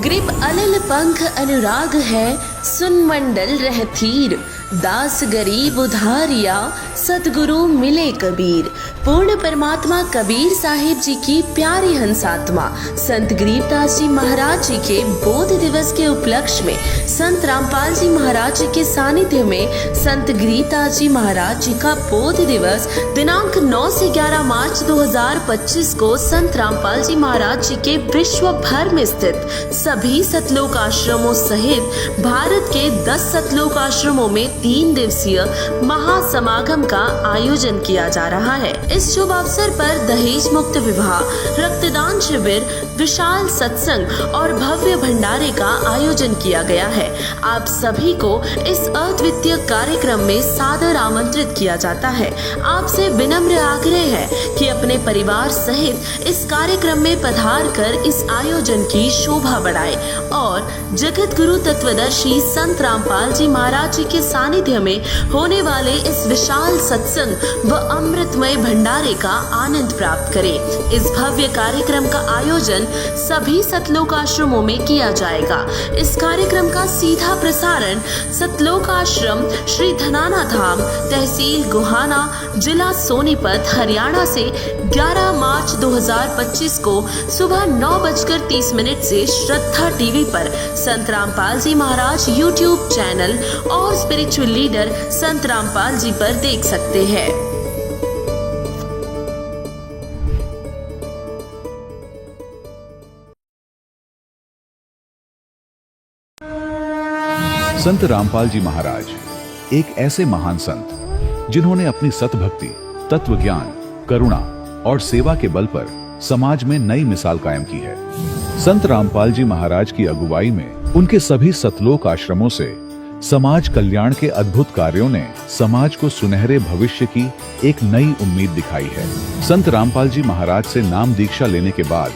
ग्रीब अलल पंख अनुराग है, सुन मंडल रहतीर। दास गरीब उधारिया, सतगुरु मिले कबीर। पूर्ण परमात्मा कबीर साहिब जी की प्यारी हंसात्मा संत गरीबदास जी महाराज जी के बोध दिवस के उपलक्ष्य में संत रामपाल जी महाराज जी के सानिध्य में संत गरीबदास जी महाराज जी का बोध दिवस दिनांक 9 से 11 मार्च 2025 को संत रामपाल जी महाराज जी के विश्व भर में स्थित सभी सतलोक आश्रमों सहित भारत के 10 सतलोक आश्रमों में 3 दिवसीय महासमागम का आयोजन किया जा रहा है। इस शुभ अवसर पर दहेज मुक्त विवाह, रक्तदान शिविर, विशाल सत्संग और भव्य भंडारे का आयोजन किया गया है। आप सभी को इस अद्वितीय कार्यक्रम में सादर आमंत्रित किया जाता है। आपसे विनम्र आग्रह है कि अपने परिवार सहित इस कार्यक्रम में पधार कर इस आयोजन की शोभा बढ़ाए और जगत गुरु तत्वदर्शी संत रामपाल जी महाराज जी के सानिध्य में होने वाले इस विशाल सत्संग व अमृतमय भंडारे का आनंद प्राप्त करें। इस भव्य कार्यक्रम का आयोजन सभी सतलोक आश्रमों में किया जाएगा। इस कार्यक्रम का सीधा प्रसारण सतलोक आश्रम श्री धनाना धाम, तहसील गोहाना, जिला सोनीपत, हरियाणा से 11 मार्च 2025 को सुबह 9:30 से श्रद्धा टीवी पर संत रामपाल जी महाराज यूट्यूब चैनल और स्पिरिचुअल लीडर संत रामपाल जी पर देख सकते हैं। संत रामपाल जी महाराज एक ऐसे महान संत जिन्होंने अपनी सतभक्ति, तत्व ज्ञान, करुणा और सेवा के बल पर समाज में नई मिसाल कायम की है। संत रामपाल जी महाराज की अगुवाई में उनके सभी सतलोक आश्रमों से समाज कल्याण के अद्भुत कार्यों ने समाज को सुनहरे भविष्य की एक नई उम्मीद दिखाई है। संत रामपाल जी महाराज से नाम दीक्षा लेने के बाद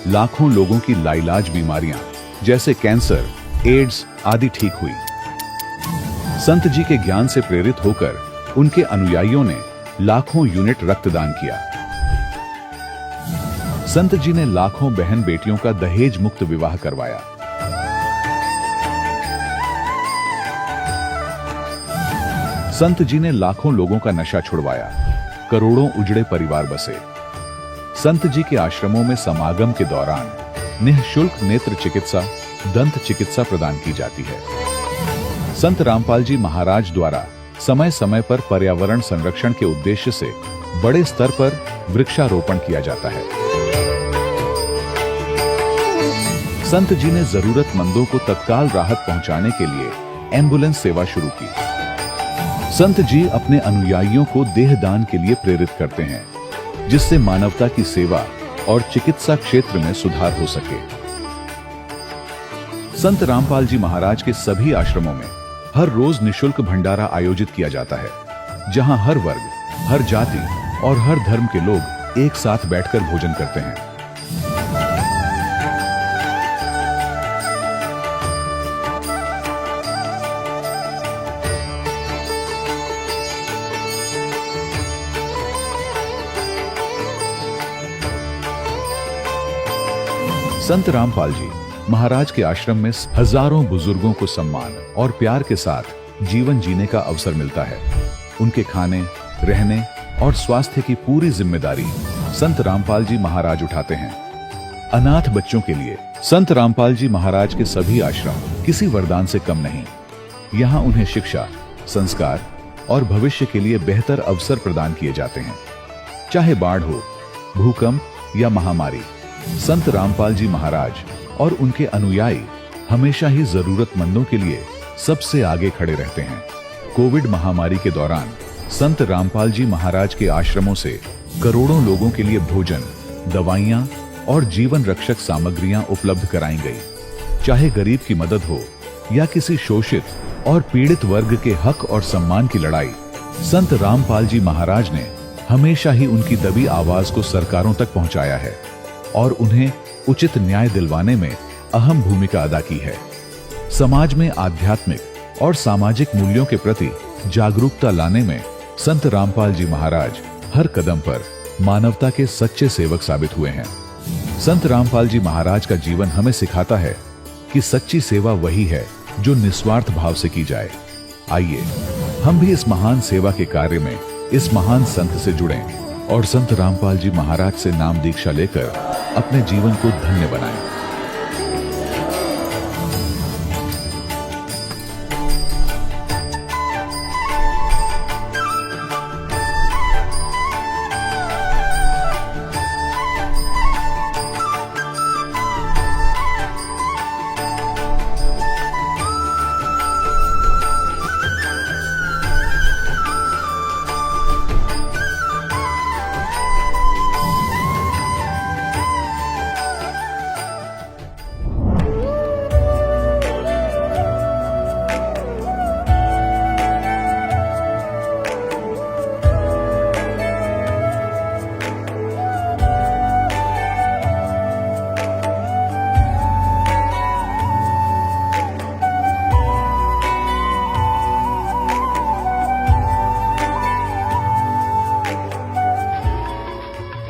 लाखों लोगों की लाइलाज बीमारियां जैसे कैंसर, एड्स आदि ठीक हुई। संत जी के ज्ञान से प्रेरित होकर उनके अनुयायियों ने लाखों यूनिट रक्तदान किया। संत जी ने लाखों बहन बेटियों का दहेज मुक्त विवाह करवाया। संत जी ने लाखों लोगों का नशा छुड़वाया, करोड़ों उजड़े परिवार बसे। संत जी के आश्रमों में समागम के दौरान निःशुल्क नेत्र चिकित्सा, दंत चिकित्सा प्रदान की जाती है। संत रामपाल जी महाराज द्वारा समय समय पर पर्यावरण संरक्षण के उद्देश्य से बड़े स्तर पर वृक्षारोपण किया जाता है। संत जी ने जरूरतमंदों को तत्काल राहत पहुंचाने के लिए एम्बुलेंस सेवा शुरू की। संत जी अपने अनुयायियों को देहदान के लिए प्रेरित करते हैं, जिससे मानवता की सेवा और चिकित्सा क्षेत्र में सुधार हो सके। संत रामपाल जी महाराज के सभी आश्रमों में हर रोज निःशुल्क भंडारा आयोजित किया जाता है, जहां हर वर्ग, हर जाति और हर धर्म के लोग एक साथ बैठकर भोजन करते हैं। संत रामपाल जी महाराज के आश्रम में हजारों बुजुर्गों को सम्मान और प्यार के साथ जीवन जीने का अवसर मिलता है। उनके खाने, रहने और स्वास्थ्य की पूरी जिम्मेदारी संत रामपाल जी महाराज उठाते हैं। अनाथ बच्चों के लिए संत रामपाल जी महाराज के सभी आश्रम किसी वरदान से कम नहीं। यहाँ उन्हें शिक्षा, संस्कार और भविष्य के लिए बेहतर अवसर प्रदान किए जाते हैं। चाहे बाढ़ हो, भूकंप या महामारी, संत रामपाल जी महाराज और उनके अनुयायी हमेशा ही जरूरतमंदों के लिए सबसे आगे खड़े रहते हैं। कोविड महामारी के दौरान संत रामपाल जी महाराज के आश्रमों से करोड़ों लोगों के लिए भोजन, दवाइयां और जीवन रक्षक सामग्रियां उपलब्ध कराई गई। चाहे गरीब की मदद हो या किसी शोषित और पीड़ित वर्ग के हक और सम्मान की लड़ाई, संत रामपाल जी महाराज ने हमेशा ही उनकी दबी आवाज को सरकारों तक पहुंचाया है और उन्हें उचित न्याय दिलवाने में अहम भूमिका अदा की है। समाज में आध्यात्मिक और सामाजिक मूल्यों के प्रति जागरूकता लाने में संत रामपाल जी महाराज हर कदम पर मानवता के सच्चे सेवक साबित हुए हैं। संत रामपाल जी महाराज का जीवन हमें सिखाता है कि सच्ची सेवा वही है जो निस्वार्थ भाव से की जाए। आइए हम भी इस महान सेवा के कार्य में इस महान संत से जुड़ें और संत रामपाल जी महाराज से नाम दीक्षा लेकर अपने जीवन को धन्य बनाएं।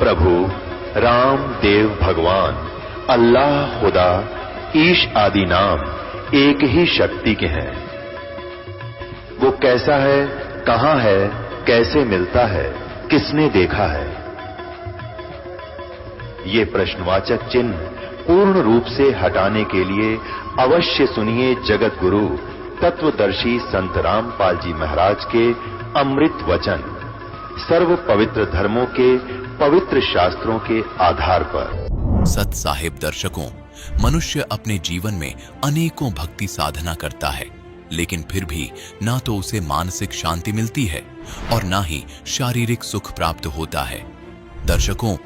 प्रभु राम देव भगवान अल्लाह खुदा ईश आदि नाम एक ही शक्ति के हैं। वो कैसा है, कहां है, कैसे मिलता है, किसने देखा है? ये प्रश्नवाचक चिन्ह पूर्ण रूप से हटाने के लिए अवश्य सुनिए जगत गुरु तत्वदर्शी संत रामपाल जी महाराज के अमृत वचन, सर्व पवित्र धर्मों के पवित्र शास्त्रों के आधार पर। सत साहिब दर्शकों, मनुष्य अपने जीवन में अनेकों भक्ति साधना करता है, लेकिन फिर भी ना तो उसे मानसिक शांति मिलती है और ना ही शारीरिक सुख प्राप्त होता है। दर्शकों,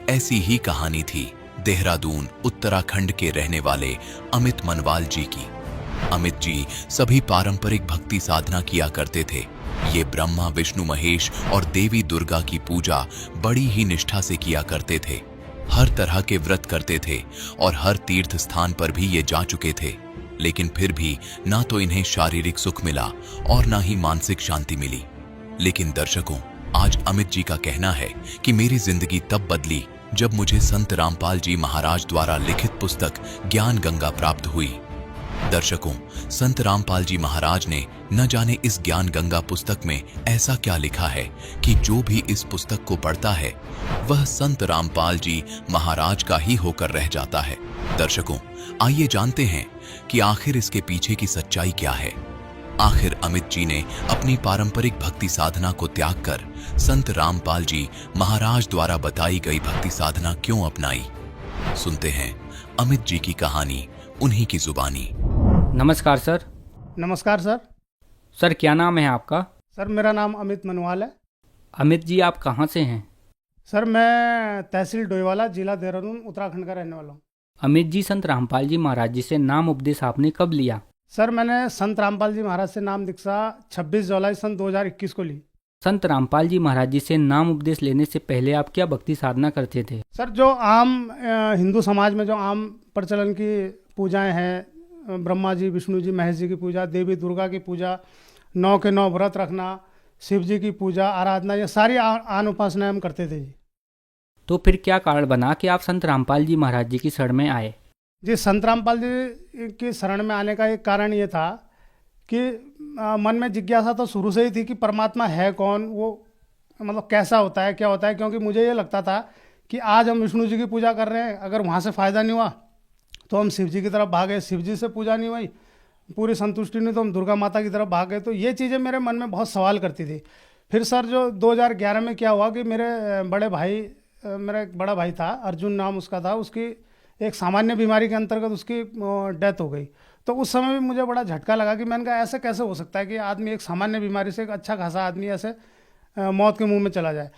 ऐसी ही कहानी थी देहरादून उत्तराखंड के रहने वाले अमित मनवाल जी की। अमित जी सभी पारंपरिक भक्ति साधना किया करते थे। ये ब्रह्मा विष्णु महेश और देवी दुर्गा की पूजा बड़ी ही निष्ठा से किया करते थे। हर तरह के व्रत करते थे और हर तीर्थ स्थान पर भी ये जा चुके थे, लेकिन फिर भी ना तो इन्हें शारीरिक सुख मिला और ना ही मानसिक शांति मिली। लेकिन दर्शकों, आज अमित जी का कहना है कि मेरी जिंदगी तब बदली जब मुझे संत रामपाल जी महाराज द्वारा लिखित पुस्तक ज्ञान गंगा प्राप्त हुई। दर्शकों, संत रामपाल जी महाराज ने न जाने इस ज्ञान गंगा पुस्तक में ऐसा क्या लिखा है कि जो भी इस पुस्तक को पढ़ता है वह संत रामपाल जी महाराज का ही होकर रह जाता है। दर्शकों, आइए जानते हैं कि आखिर इसके पीछे की सच्चाई क्या है। आखिर अमित जी ने अपनी पारंपरिक भक्ति साधना को त्याग कर संत रामपाल जी महाराज द्वारा बताई गई भक्ति साधना क्यों अपनाई? सुनते हैं अमित जी की कहानी उन्हीं की जुबानी। नमस्कार सर। नमस्कार सर। सर क्या नाम है आपका? सर मेरा नाम अमित मनवाल है। अमित जी आप कहाँ से हैं? सर मैं तहसील डोईवाला, जिला देहरादून, उत्तराखंड का रहने वाला हूँ। अमित जी, संत रामपाल जी महाराज जी से नाम उपदेश आपने कब लिया? सर मैंने संत रामपाल जी महाराज से नाम दीक्षा 26 जुलाई सन 2021 को ली। संत रामपाल जी महाराज जी से नाम उपदेश लेने से पहले आप क्या भक्ति साधना करते थे? सर जो आम हिंदू समाज में जो आम प्रचलन की पूजाएं हैं, ब्रह्मा जी, विष्णु जी, महेश जी की पूजा, देवी दुर्गा की पूजा, 9 के 9 व्रत रखना, शिव जी की पूजा आराधना, ये सारी आन उपासनाएं हम करते थे जी। तो फिर क्या कारण बना कि आप संत रामपाल जी महाराज जी की शरण में आए? जी, संत रामपाल जी की शरण में आने का एक कारण ये था कि मन में जिज्ञासा तो शुरू से ही थी कि परमात्मा है कौन, वो मतलब कैसा होता है, क्या होता है। क्योंकि मुझे ये लगता था कि आज हम विष्णु जी की पूजा कर रहे हैं, अगर वहाँ से फ़ायदा नहीं हुआ तो हम शिव जी की तरफ भागे, शिव जी से पूजा नहीं हुई, पूरी संतुष्टि नहीं तो हम दुर्गा माता की तरफ भागे। तो ये चीज़ें मेरे मन में बहुत सवाल करती थी। फिर सर जो 2011 में क्या हुआ कि मेरे बड़े भाई, मेरा एक बड़ा भाई था, अर्जुन नाम उसका था, उसकी एक सामान्य बीमारी के अंतर्गत उसकी डेथ हो गई। तो उस समय भी मुझे बड़ा झटका लगा कि मैंने कहा ऐसे कैसे हो सकता है कि आदमी एक सामान्य बीमारी से, एक अच्छा खासा आदमी ऐसे मौत के मुंह में चला जाए।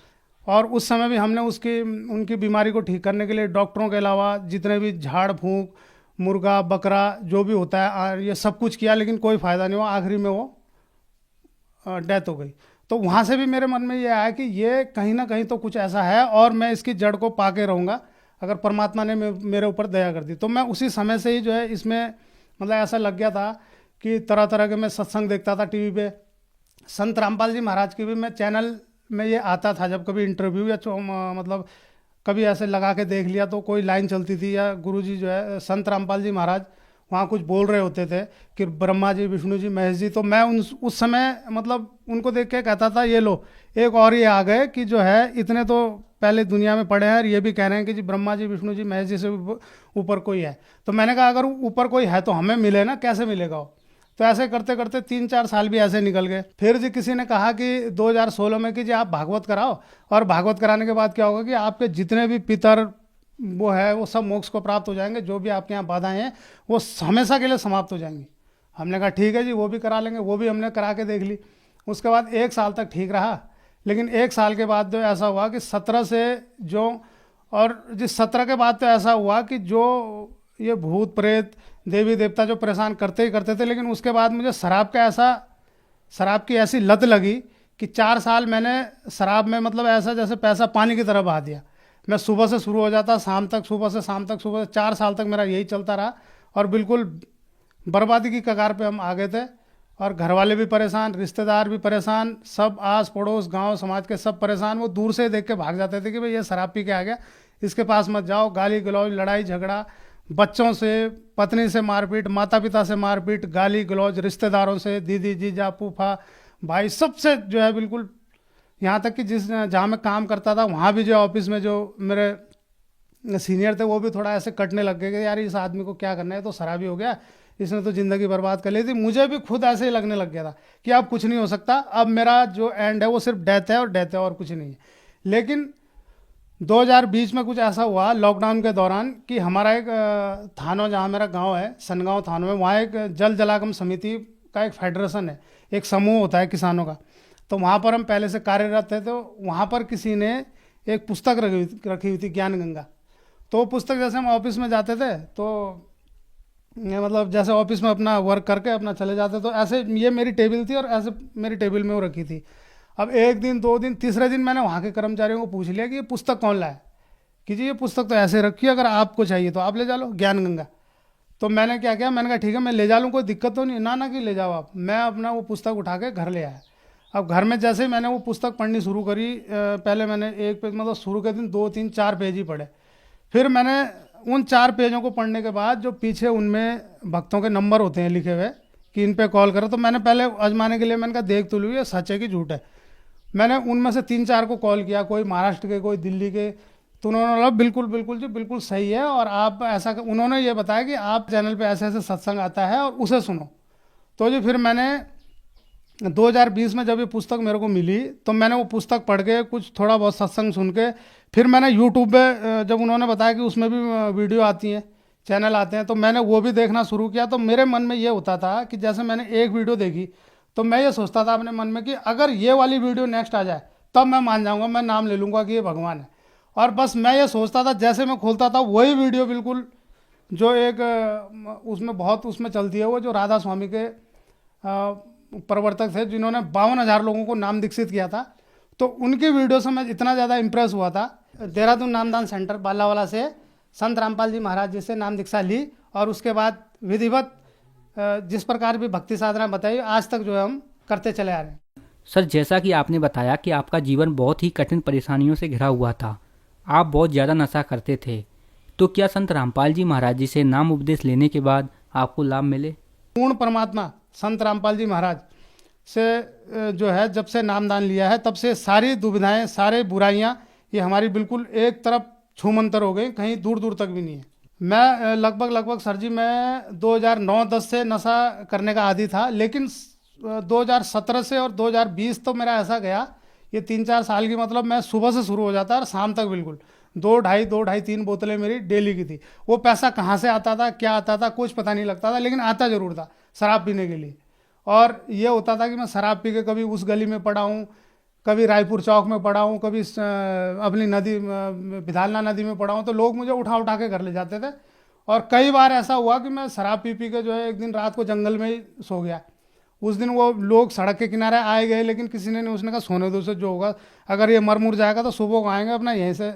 और उस समय भी हमने उनकी बीमारी को ठीक करने के लिए डॉक्टरों के अलावा जितने भी झाड़ फूंक, मुर्गा बकरा जो भी होता है, ये सब कुछ किया, लेकिन कोई फ़ायदा नहीं हुआ। आखिरी में वो डेथ हो गई। तो वहाँ से भी मेरे मन में ये आया कि ये कहीं ना कहीं तो कुछ ऐसा है और मैं इसकी जड़ को पाके रहूँगा अगर परमात्मा ने मेरे ऊपर दया कर दी। तो मैं उसी समय से ही जो है इसमें मतलब ऐसा लग गया था कि तरह तरह के मैं सत्संग देखता था टीवी पे। संत रामपाल जी महाराज की भी मैं चैनल में ये आता था, जब कभी इंटरव्यू या मतलब कभी ऐसे लगा के देख लिया तो कोई लाइन चलती थी, या गुरुजी जो है संत रामपाल जी महाराज वहाँ कुछ बोल रहे होते थे कि ब्रह्मा जी, विष्णु जी, महेश जी, तो मैं उस समय मतलब उनको देख के कहता था ये लो एक और ये आ गए कि जो है इतने तो पहले दुनिया में पड़े हैं और ये भी कह रहे हैं कि जी ब्रह्मा जी, विष्णु जी, महेश जी से ऊपर कोई है। तो मैंने कहा अगर ऊपर कोई है तो हमें मिले ना, कैसे मिलेगा वो। तो ऐसे करते करते 3-4 साल भी ऐसे निकल गए। फिर जी किसी ने कहा कि 2016 में कि जी आप भागवत कराओ, और भागवत कराने के बाद क्या होगा कि आपके जितने भी पितर वो है वो सब मोक्ष को प्राप्त हो जाएंगे, जो भी आपके यहाँ बाधाएं हैं वो हमेशा के लिए समाप्त हो जाएंगी। हमने कहा ठीक है जी, वो भी करा लेंगे। वो भी हमने करा के देख ली। उसके बाद 1 साल तक ठीक रहा, लेकिन 1 साल के बाद जो ऐसा हुआ कि 17 से जो, और जिस 17 के बाद तो ऐसा हुआ कि जो ये भूत प्रेत देवी देवता जो परेशान करते ही करते थे, लेकिन उसके बाद मुझे शराब की ऐसी लत लगी कि 4 साल मैंने शराब में मतलब ऐसा जैसे पैसा पानी की तरह बहा दिया। मैं सुबह से शुरू हो जाता, शाम तक, सुबह से शाम तक, सुबह से 4 साल तक मेरा यही चलता रहा, और बिल्कुल बर्बादी की कगार पे हम आ गए थे। और घर वाले भी परेशान, रिश्तेदार भी परेशान, सब आस पड़ोस गांव समाज के सब परेशान। वो दूर से देख के भाग जाते थे कि भाई ये शराब पी के आ गया, इसके पास मत जाओ। गाली गलौज, लड़ाई झगड़ा, बच्चों से, पत्नी से मारपीट, माता पिता से मारपीट, गाली गलौज, रिश्तेदारों से, दीदी, जीजा, फूफा, भाई, सबसे जो है बिल्कुल। यहाँ तक कि जहाँ मैं काम करता था वहाँ भी जो ऑफिस में जो मेरे सीनियर थे वो भी थोड़ा ऐसे कटने लग गए कि यार इस आदमी को क्या करना है, तो शराबी हो गया, इसने तो ज़िंदगी बर्बाद कर ली थी। मुझे भी खुद ऐसे ही लगने लग गया था कि अब कुछ नहीं हो सकता, अब मेरा जो एंड है वो सिर्फ डेथ है, और डेथ है और कुछ नहीं है। लेकिन 2020 में कुछ ऐसा हुआ लॉकडाउन के दौरान कि हमारा एक थानो, जहाँ मेरा गांव है सनगांव थानो में, वहाँ एक जल जलागम समिति का एक फेडरेशन है, एक समूह होता है किसानों का। तो वहाँ पर हम पहले से कार्यरत थे। तो वहाँ पर किसी ने एक पुस्तक रखी हुई थी, ज्ञान गंगा। तो वो पुस्तक जैसे हम ऑफिस में जाते थे तो मतलब जैसे ऑफिस में अपना वर्क करके अपना चले जाते, तो ऐसे ये मेरी टेबल थी और ऐसे मेरी टेबल में वो रखी थी। अब 1 दिन 2 दिन तीसरे दिन मैंने वहाँ के कर्मचारियों को पूछ लिया कि ये पुस्तक कौन लाया, कि जी ये पुस्तक तो ऐसे रखी है, अगर आपको चाहिए तो आप ले जा लो, ज्ञान गंगा। तो मैंने क्या किया, मैंने कहा ठीक है मैं ले जा लूँ, कोई दिक्कत तो नहीं। ना कि ले जाओ आप। मैं अपना वो पुस्तक उठा के घर ले आया। अब घर में जैसे ही मैंने वो पुस्तक पढ़नी शुरू करी, पहले मैंने 1 पेज मतलब शुरू के दिन 2 3 4 पेज ही पढ़े। फिर मैंने उन 4 पेजों को पढ़ने के बाद जो पीछे उनमें भक्तों के नंबर होते हैं लिखे हुए कि इन पे कॉल करो, तो मैंने पहले आजमाने के लिए मैंने कहा देख तो लूँ ये सच है कि झूठ है। मैंने उनमें से 3-4 को कॉल किया, कोई महाराष्ट्र के, कोई दिल्ली के। तो उन्होंने बोला बिल्कुल बिल्कुल जी बिल्कुल सही है, और आप ऐसा, उन्होंने ये बताया कि आप चैनल पे ऐसे ऐसे सत्संग आता है और उसे सुनो। तो जी फिर मैंने 2020 में जब ये पुस्तक मेरे को मिली तो मैंने वो पुस्तक पढ़ के कुछ थोड़ा बहुत सत्संग सुन के, फिर मैंने यूट्यूब पे जब उन्होंने बताया कि उसमें भी वीडियो आती हैं, चैनल आते हैं, तो मैंने वो भी देखना शुरू किया। तो मेरे मन में ये होता था कि जैसे मैंने एक वीडियो देखी तो मैं ये सोचता था अपने मन में कि अगर ये वाली वीडियो नेक्स्ट आ जाए तब मैं मान जाऊँगा, मैं नाम ले लूँगा कि ये भगवान है। और बस मैं ये सोचता था, जैसे मैं खोलता था वही वीडियो बिल्कुल जो एक उसमें बहुत उसमें चलती है, वो जो राधा स्वामी के प्रवर्तक थे जिन्होंने 52,000 लोगों को नाम दीक्षित किया था, तो उनकी वीडियो से मैं इतना ज़्यादा इंप्रेस हुआ था। देहरादून नामदान सेंटर बालावाला से संत रामपाल जी महाराज जी से नाम दीक्षा ली, और उसके बाद विधिवत जिस प्रकार भी भक्ति साधना बताई आज तक जो है हम करते चले आ रहे हैं। सर, जैसा कि आपने बताया कि आपका जीवन बहुत ही कठिन परेशानियों से घिरा हुआ था, आप बहुत ज़्यादा नशा करते थे, तो क्या संत रामपाल जी महाराज जी से नाम उपदेश लेने के बाद आपको लाभ मिले? पूर्ण परमात्मा संत रामपाल जी महाराज से जो है जब से नामदान लिया है तब से सारी दुविधाएं, सारे बुराइयां ये हमारी बिल्कुल एक तरफ छूमंतर हो गई, कहीं दूर दूर तक भी नहीं है। मैं लगभग सर जी मैं 2009-10 से नशा करने का आदी था, लेकिन 2017 से और 2020 तो मेरा ऐसा गया, ये 3-4 साल की मतलब मैं सुबह से शुरू हो जाता और शाम तक बिल्कुल 2-2.5 बोतलें मेरी डेली की थी। वो पैसा कहाँ से आता था, क्या आता था, कुछ पता नहीं लगता था, लेकिन आता ज़रूर था शराब पीने के लिए। और ये होता था कि मैं शराब पी के कभी उस गली में पड़ा हूँ, कभी रायपुर चौक में पड़ा हूँ, कभी अपनी नदी विधालना नदी में पड़ा हूँ, तो लोग मुझे उठा उठा के घर ले जाते थे। और कई बार ऐसा हुआ कि मैं शराब पी के जो है एक दिन रात को जंगल में ही सो गया। उस दिन वो लोग सड़क के किनारे आए गए, लेकिन किसी ने नहीं, उसने कहा सोने दो से जो होगा, अगर ये मर मुर जाएगा तो सुबह को आएंगे अपना यहीं से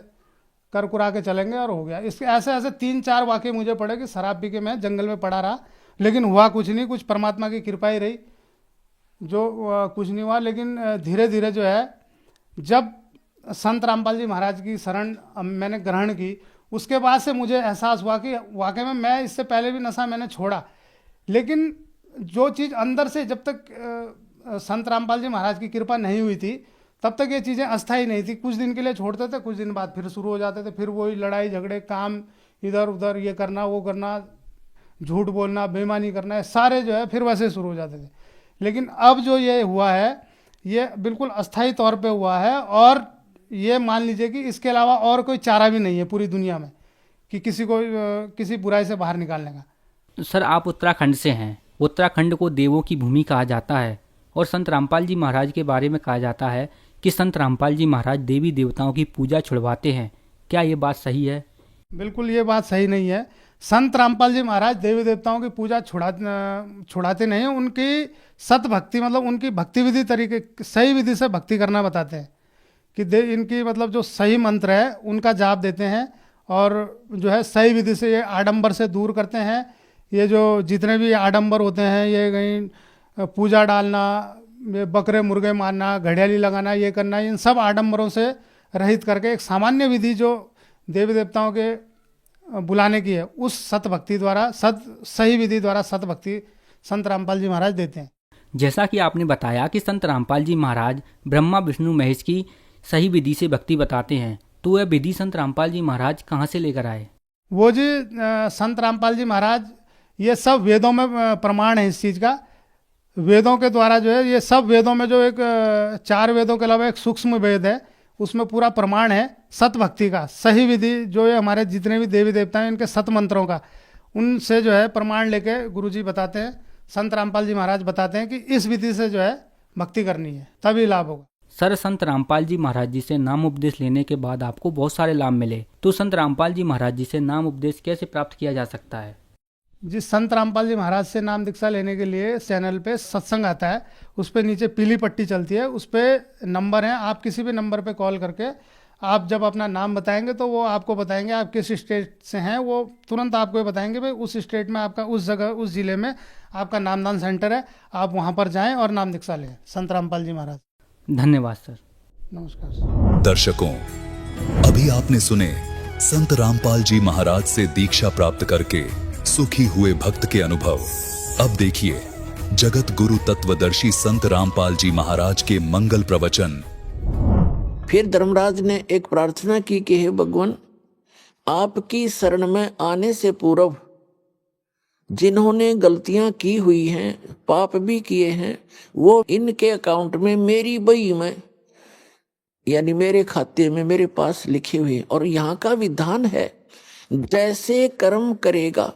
कर कुरा के चलेंगे, और हो गया। इसके ऐसे ऐसे 3-4 वाक़े मुझे पड़े कि शराब पी के मैं जंगल में पड़ा रहा, लेकिन हुआ कुछ नहीं, कुछ परमात्मा की कृपा ही रही, जो कुछ नहीं हुआ। लेकिन धीरे धीरे जो है जब संत रामपाल जी महाराज की शरण मैंने ग्रहण की, उसके बाद से मुझे एहसास हुआ कि वाकई में मैं इससे पहले भी नशा मैंने छोड़ा, लेकिन जो चीज़ अंदर से जब तक संत रामपाल जी महाराज की कृपा नहीं हुई थी तब तक ये चीज़ें अस्थायी नहीं थी। कुछ दिन के लिए छोड़ते थे, कुछ दिन बाद फिर शुरू हो जाते थे, फिर वही लड़ाई झगड़े, काम इधर उधर, ये करना वो करना, झूठ बोलना, बेईमानी करना, ये सारे जो है फिर वैसे शुरू हो जाते थे। लेकिन अब जो ये हुआ है ये बिल्कुल अस्थायी तौर पे हुआ है, और ये मान लीजिए कि इसके अलावा और कोई चारा भी नहीं है पूरी दुनिया में कि किसी को किसी बुराई से बाहर निकालने का। सर, आप उत्तराखंड से हैं। उत्तराखंड को देवों की भूमि कहा जाता है और संत रामपाल जी महाराज के बारे में कहा जाता है कि संत रामपाल जी महाराज देवी देवताओं की पूजा छुड़वाते हैं। क्या ये बात सही है? बिल्कुल ये बात सही नहीं है। संत रामपाल जी महाराज देवी देवताओं की पूजा छुड़ाते नहीं हैं, उनकी सत भक्ति मतलब उनकी भक्ति विधि तरीके सही विधि से भक्ति करना बताते हैं कि इनकी मतलब जो सही मंत्र है उनका जाप देते हैं, और जो है सही विधि से ये आडंबर से दूर करते हैं। ये जो जितने भी आडंबर होते हैं, ये कहीं पूजा डालना, ये बकरे मुर्गे मारना, घड़ियाली लगाना, ये करना, इन सब आडंबरों से रहित करके एक सामान्य विधि जो देवी देवताओं के बुलाने की है, उस सत भक्ति द्वारा सही विधि द्वारा सत भक्ति संत रामपाल जी महाराज देते हैं। जैसा कि आपने बताया कि संत रामपाल जी महाराज ब्रह्मा विष्णु महेश की सही विधि से भक्ति बताते हैं, तो यह विधि संत रामपाल जी महाराज कहाँ से लेकर आए? वो जी संत रामपाल जी महाराज, ये सब वेदों में प्रमाण है इस चीज़ का। वेदों के द्वारा जो है ये सब वेदों में जो एक 4 वेदों के अलावा एक सूक्ष्म वेद है, उसमें पूरा प्रमाण है सत भक्ति का, सही विधि जो है हमारे जितने भी देवी देवता हैं इनके सत मंत्रों का, उनसे जो है प्रमाण लेके गुरुजी बताते हैं, संत रामपाल जी महाराज बताते हैं कि इस विधि से जो है भक्ति करनी है, तभी लाभ होगा। सर, संत रामपाल जी महाराज जी से नाम उपदेश लेने के बाद आपको बहुत सारे लाभ मिले, तो संत रामपाल जी महाराज जी से नाम उपदेश कैसे प्राप्त किया जा सकता है? जिस संत रामपाल जी महाराज से नाम दीक्षा लेने के लिए चैनल पे सत्संग आता है, उस पर नीचे पीली पट्टी चलती है, उस पर नंबर है, आप किसी भी नंबर पे कॉल करके आप जब अपना नाम बताएंगे तो वो आपको बताएंगे आप किस स्टेट से हैं, वो तुरंत आपको बताएंगे भाई उस स्टेट में आपका उस जगह उस ज़िले में आपका नामदान सेंटर है, आप वहाँ पर जाएँ और नाम दीक्षा लें संत रामपाल जी महाराज। धन्यवाद सर। नमस्कार सर। दर्शकों, अभी आपने सुने संत रामपाल जी महाराज से दीक्षा प्राप्त करके सुखी हुए भक्त के अनुभव। अब देखिए जगत गुरु तत्वदर्शी संत रामपाल जी महाराज के मंगल प्रवचन। फिर धर्मराज ने एक प्रार्थना की कि हे भगवान, आपकी शरण में आने से पूर्व जिन्होंने गलतियां की हुई हैं, पाप भी किए हैं, वो इनके अकाउंट में मेरी बही में यानी मेरे खाते में मेरे पास लिखे हुए, और यहाँ का विधान है जैसे कर्म करेगा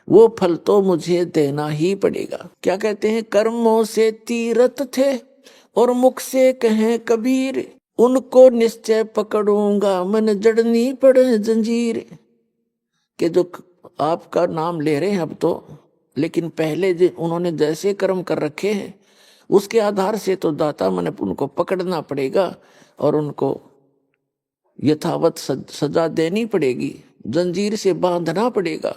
वो फल तो मुझे देना ही पड़ेगा। क्या कहते हैं, कर्मों से तीरथ थे और मुख से कहें कबीर, उनको निश्चय पकड़ूंगा मन जड़नी पड़े जंजीर। के जो आपका नाम ले रहे हैं अब तो, लेकिन पहले उन्होंने जैसे कर्म कर रखे हैं उसके आधार से तो दाता मन उनको पकड़ना पड़ेगा और उनको यथावत सजा देनी पड़ेगी, जंजीर से बांधना पड़ेगा।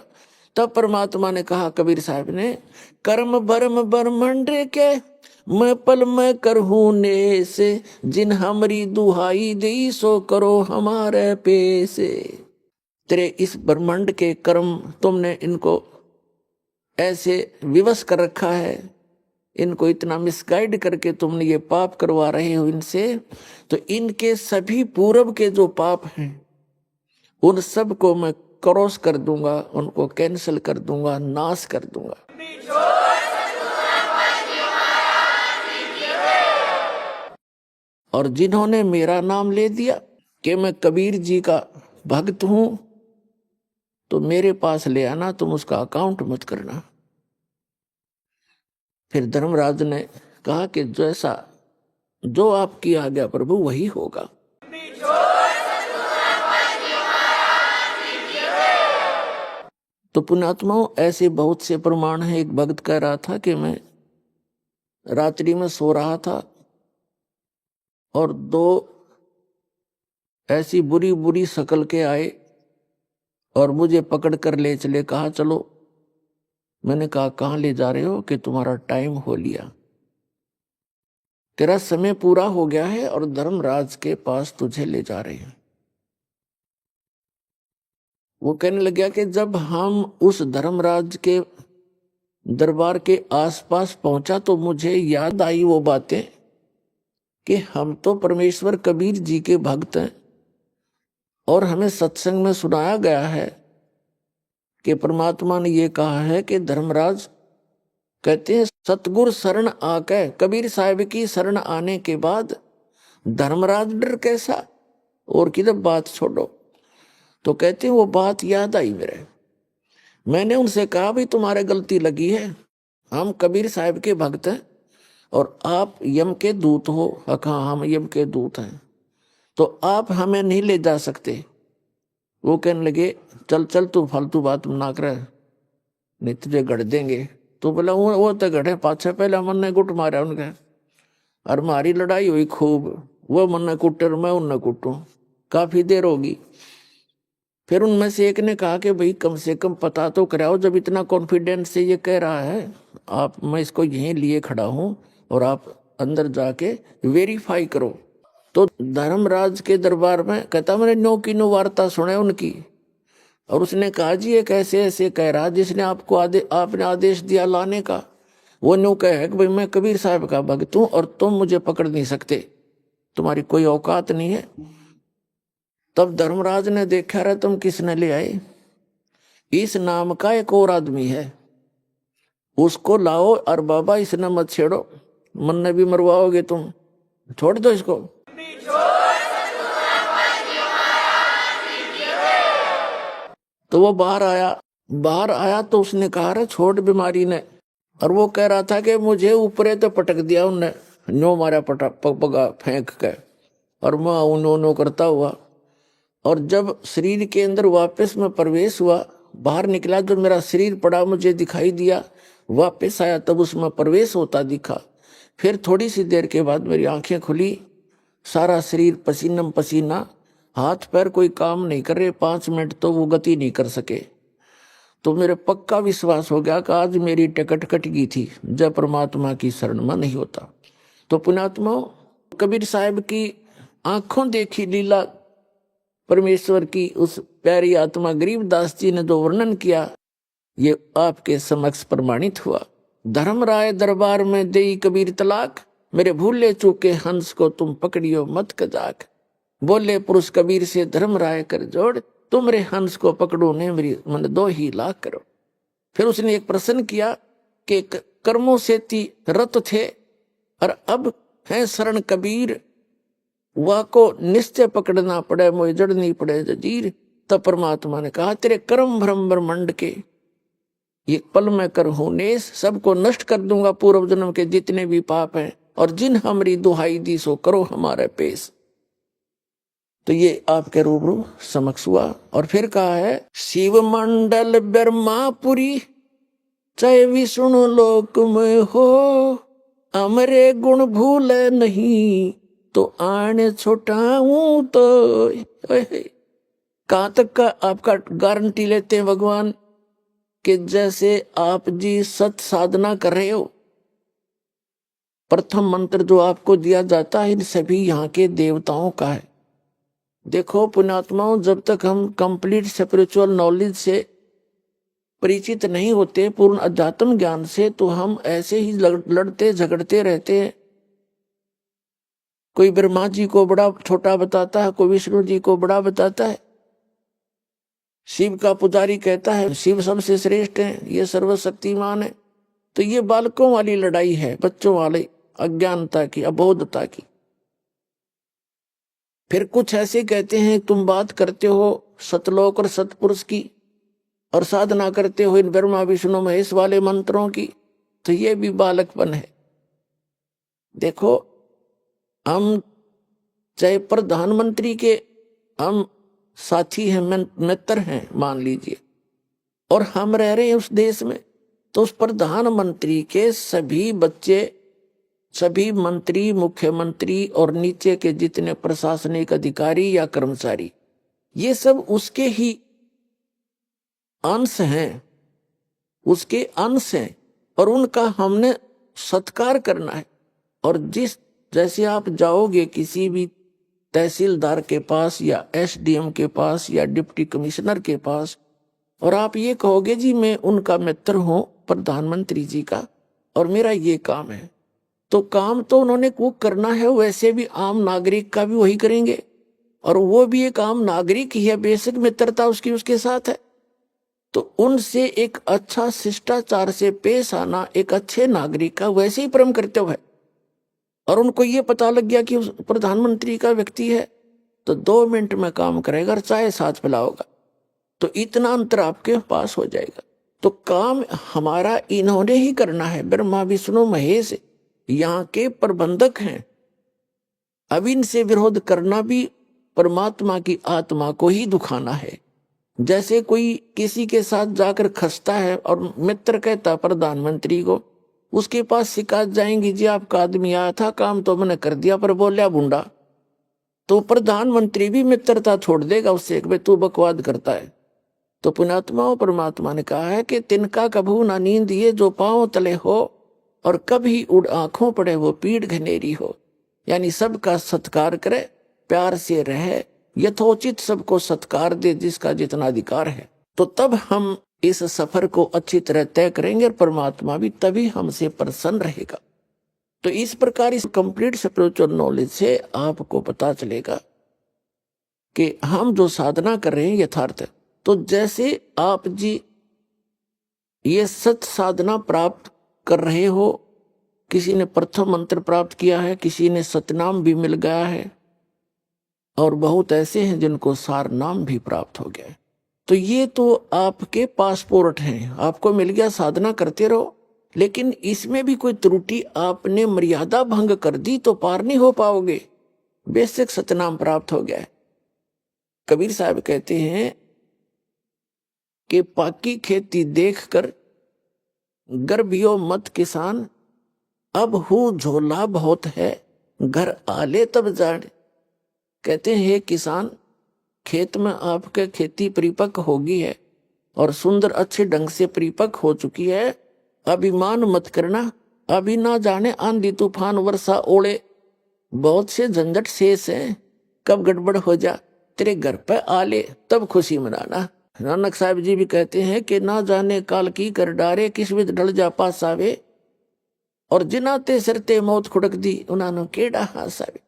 तब परमात्मा ने कहा, कबीर साहब ने, कर्म बर्म ब्रह्मंड के मैं पल में करहूं ने से, जिन हमारी दुहाई दी सो करो हमारे पेसे। तेरे इस ब्रह्मांड के कर्म तुमने इनको ऐसे विवश कर रखा है, इनको इतना मिसगाइड करके तुमने ये पाप करवा रहे हो इनसे, तो इनके सभी पूर्व के जो पाप हैं उन सब को मैं क्रॉस कर दूंगा, उनको कैंसिल कर दूंगा, नाश कर दूंगा। और जिन्होंने मेरा नाम ले दिया कि मैं कबीर जी का भक्त हूं, तो मेरे पास ले आना, तुम उसका अकाउंट मत करना। फिर धर्मराज ने कहा कि जैसा जो आपकी आज्ञा प्रभु वही होगा। तो पुण्यात्माओं, ऐसे बहुत से प्रमाण हैं। एक भक्त कह रहा था कि मैं रात्रि में सो रहा था और 2 ऐसी बुरी बुरी शक्ल के आए और मुझे पकड़ कर ले चले, कहा चलो। मैंने कहा कहाँ ले जा रहे हो? कि तुम्हारा टाइम हो लिया, तेरा समय पूरा हो गया है और धर्मराज के पास तुझे ले जा रहे हैं। वो कहने लग गया कि जब हम उस धर्मराज के दरबार के आसपास पहुंचा तो मुझे याद आई वो बातें कि हम तो परमेश्वर कबीर जी के भक्त हैं और हमें सत्संग में सुनाया गया है कि परमात्मा ने ये कहा है कि धर्मराज कहते हैं सतगुर शरण आके, कबीर साहब की शरण आने के बाद धर्मराज डर कैसा, और किधर बात छोड़ो। तो कहते हैं वो बात याद आई मेरे, मैंने उनसे कहा भाई तुम्हारे गलती लगी है, हम कबीर साहब के भक्त हैं और आप यम के दूत हो। हाँ हम यम के दूत हैं, तो आप हमें नहीं ले जा सकते। वो कहने लगे चल चल तू फालतू बात ना कर, नहीं तुझे गढ़ देंगे। तो बोला वो तो गढ़े पाछे, पहले मन ने गुट मारा उनके और हमारी लड़ाई हुई खूब, वो मन ने कुटे और मैं उनने कुटूं, काफी देर होगी। फिर उनमें से एक ने कहा कि भाई कम से कम पता तो कराओ, जब इतना कॉन्फिडेंस से ये कह रहा है आप, मैं इसको यहीं लिए खड़ा हूं और आप अंदर जाके वेरीफाई करो। तो धर्मराज के दरबार में कहता मैंने नो की नो वार्ता सुने उनकी, और उसने कहा जी ये कैसे ऐसे कह रहा जिसने आपको आपने आदेश दिया लाने का। वो नो कहे कि भाई मैं कबीर साहब का भक्त हूं और तुम मुझे पकड़ नहीं सकते, तुम्हारी कोई औकात नहीं है। तब धर्मराज ने देखा रहा तुम किसने ले आए, इस नाम का एक और आदमी है, उसको लाओ और बाबा इसने मत छेड़ो, मन ने भी मरवाओगे तुम, छोड़ दो इसको। तो वो बाहर आया तो उसने कहा रे छोड़ बीमारी ने, और वो कह रहा था कि मुझे ऊपरे तो पटक दिया उनने, नो मारा पगा फेंक के, और मैं उन्होंने करता हुआ। और जब शरीर के अंदर वापस में प्रवेश हुआ, बाहर निकला, जो मेरा शरीर पड़ा मुझे दिखाई दिया, वापस आया तब उसमें प्रवेश होता दिखा। फिर थोड़ी सी देर के बाद मेरी आंखें खुली, सारा शरीर पसीनम पसीना, हाथ पैर कोई काम नहीं कर रहे, 5 मिनट तो वो गति नहीं कर सके। तो मेरे पक्का विश्वास हो गया कि आज मेरी टिकट कट गई थी, जब परमात्मा की शरण में नहीं होता। तो पुण्यात्मा, कबीर साहब की आंखों देखी लीला परमेश्वर की उस प्यारी आत्मा गरीबदास जी ने जो वर्णन किया, ये आपके समक्ष प्रमाणित हुआ। धर्मराय दरबार में देई कबीर तलाक, मेरे भूले चूके हंस को तुम पकड़ियो मत कजाक। बोले पुरुष कबीर से धर्मराय कर जोड़, तुमरे हंस को पकड़ो ने मेरी मन 2 ही लाख करो। फिर उसने एक प्रश्न किया कि कर्मों से ती रत थे और अब है शरण कबीर, वा को निश्चय पकड़ना पड़े, मोए जड़नी पड़े जजीर। तब परमात्मा ने कहा तेरे कर्म भ्रम ब्रह्मंड के एक पल में कर हूं नेस, सबको नष्ट कर दूंगा पूर्व जन्म के जितने भी पाप हैं, और जिन हमारी दुहाई दी सो करो हमारे पेश। तो ये आपके रूबरू समक्ष हुआ। और फिर कहा है शिव मंडल ब्रह्मापुरी, चाहे विष्णु लोक में हो, अमरे गुण भूले नहीं, तो आने छोटाऊं तो। कहां तक का आपका गारंटी लेते हैं भगवान कि जैसे आप जी सत साधना कर रहे हो, प्रथम मंत्र जो आपको दिया जाता है इन सभी यहाँ के देवताओं का है। देखो पुण्यात्माओं, जब तक हम कंप्लीट स्पिरिचुअल नॉलेज से परिचित नहीं होते, पूर्ण अध्यात्म ज्ञान से, तो हम ऐसे ही लड़ते झगड़ते रहते हैं। कोई ब्रह्मा जी को बड़ा छोटा बताता है, कोई विष्णु जी को बड़ा बताता है। शिव का पुजारी कहता है शिव सबसे श्रेष्ठ है, ये सर्वशक्तिमान है। तो ये बालकों वाली लड़ाई है, बच्चों वाली अज्ञानता की, अबोधता की। फिर कुछ ऐसे कहते हैं तुम बात करते हो सतलोक और सतपुरुष की और साधना करते हो इन ब्रह्मा विष्णु महेश वाले मंत्रों की, तो ये भी बालकपन है। देखो हम चाहे प्रधानमंत्री के हम साथी हैं, मित्र हैं मान लीजिए, और हम रह रहे हैं उस देश में, तो उस प्रधानमंत्री के सभी बच्चे, सभी मंत्री, मुख्यमंत्री और नीचे के जितने प्रशासनिक अधिकारी या कर्मचारी, ये सब उसके ही अंश हैं, उसके अंश हैं, और उनका हमने सत्कार करना है। और जैसे आप जाओगे किसी भी तहसीलदार के पास या एसडीएम के पास या डिप्टी कमिश्नर के पास, और आप ये कहोगे जी मैं उनका मित्र हूं प्रधानमंत्री जी का और मेरा ये काम है, तो काम तो उन्होंने वो करना है, वैसे भी आम नागरिक का भी वही करेंगे, और वो भी एक आम नागरिक ही है, बेसिक मित्रता उसकी उसके साथ है। तो उनसे एक अच्छा शिष्टाचार से पेश आना एक अच्छे नागरिक का वैसे ही परम कर्तव्य है। और उनको ये पता लग गया कि उस प्रधानमंत्री का व्यक्ति है तो 2 मिनट में काम करेगा और चाय साथ पिलाओगा, तो इतना अंतर आपके पास हो जाएगा। तो काम हमारा इन्होंने ही करना है, ब्रह्मा विष्णु महेश यहाँ के प्रबंधक हैं। अब इनसे विरोध करना भी परमात्मा की आत्मा को ही दुखाना है। जैसे कोई किसी के साथ जाकर खसता है और मित्र कहता प्रधानमंत्री को, उसके पास शिकायत जाएंगी, जी आपका आदमी आया था, काम तो मैंने कर दिया पर बोलिया बुंडा, तो प्रधानमंत्री भी मित्रता छोड़ देगा उससे कि तू बकवाद करता है। तो पुण्यात्माओं, परमात्मा ने कहा है कि तिनका कभू ना नींद ये जो पांव तले हो, और कभी उड़ आंखों पड़े वो पीड़ घनेरी हो। यानी सबका सत्कार करे, प्यार से रहे, यथोचित सबको सत्कार दे जिसका जितना अधिकार है, तो तब हम इस सफर को अच्छी तरह तय करेंगे और परमात्मा भी तभी हमसे प्रसन्न रहेगा। तो इस प्रकार इस कंप्लीट स्पिरिचुअल नॉलेज से आपको पता चलेगा कि हम जो साधना कर रहे हैं यथार्थ। तो जैसे आप जी ये सत साधना प्राप्त कर रहे हो, किसी ने प्रथम मंत्र प्राप्त किया है, किसी ने सतनाम भी मिल गया है, और बहुत ऐसे हैं जिनको सार नाम भी प्राप्त हो गया है। तो ये तो आपके पासपोर्ट हैं, आपको मिल गया, साधना करते रहो। लेकिन इसमें भी कोई त्रुटि आपने मर्यादा भंग कर दी तो पार नहीं हो पाओगे। बेसिक सतनाम प्राप्त हो गया है। कबीर साहब कहते हैं कि पाकी खेती देखकर गर्भियो मत किसान, अब हूँ झोला बहुत है घर आले तब जाने। कहते हैं किसान, खेत में आपके खेती परिपक्व होगी है और सुंदर अच्छे ढंग से परिपक्व हो चुकी है, अभिमान मत करना, अभी ना जाने आंधी तूफान वर्षा ओले बहुत से झंझट शेष हैं, कब गड़बड़ हो जा तेरे घर पे आले तब खुशी मनाना। नानक साहब जी भी कहते हैं कि ना जाने काल की कर डारे किस विध ढल जा पास आवे, और जिनाते सरते मौत खुड़क दी उन्होंने केड़ा हास आवे।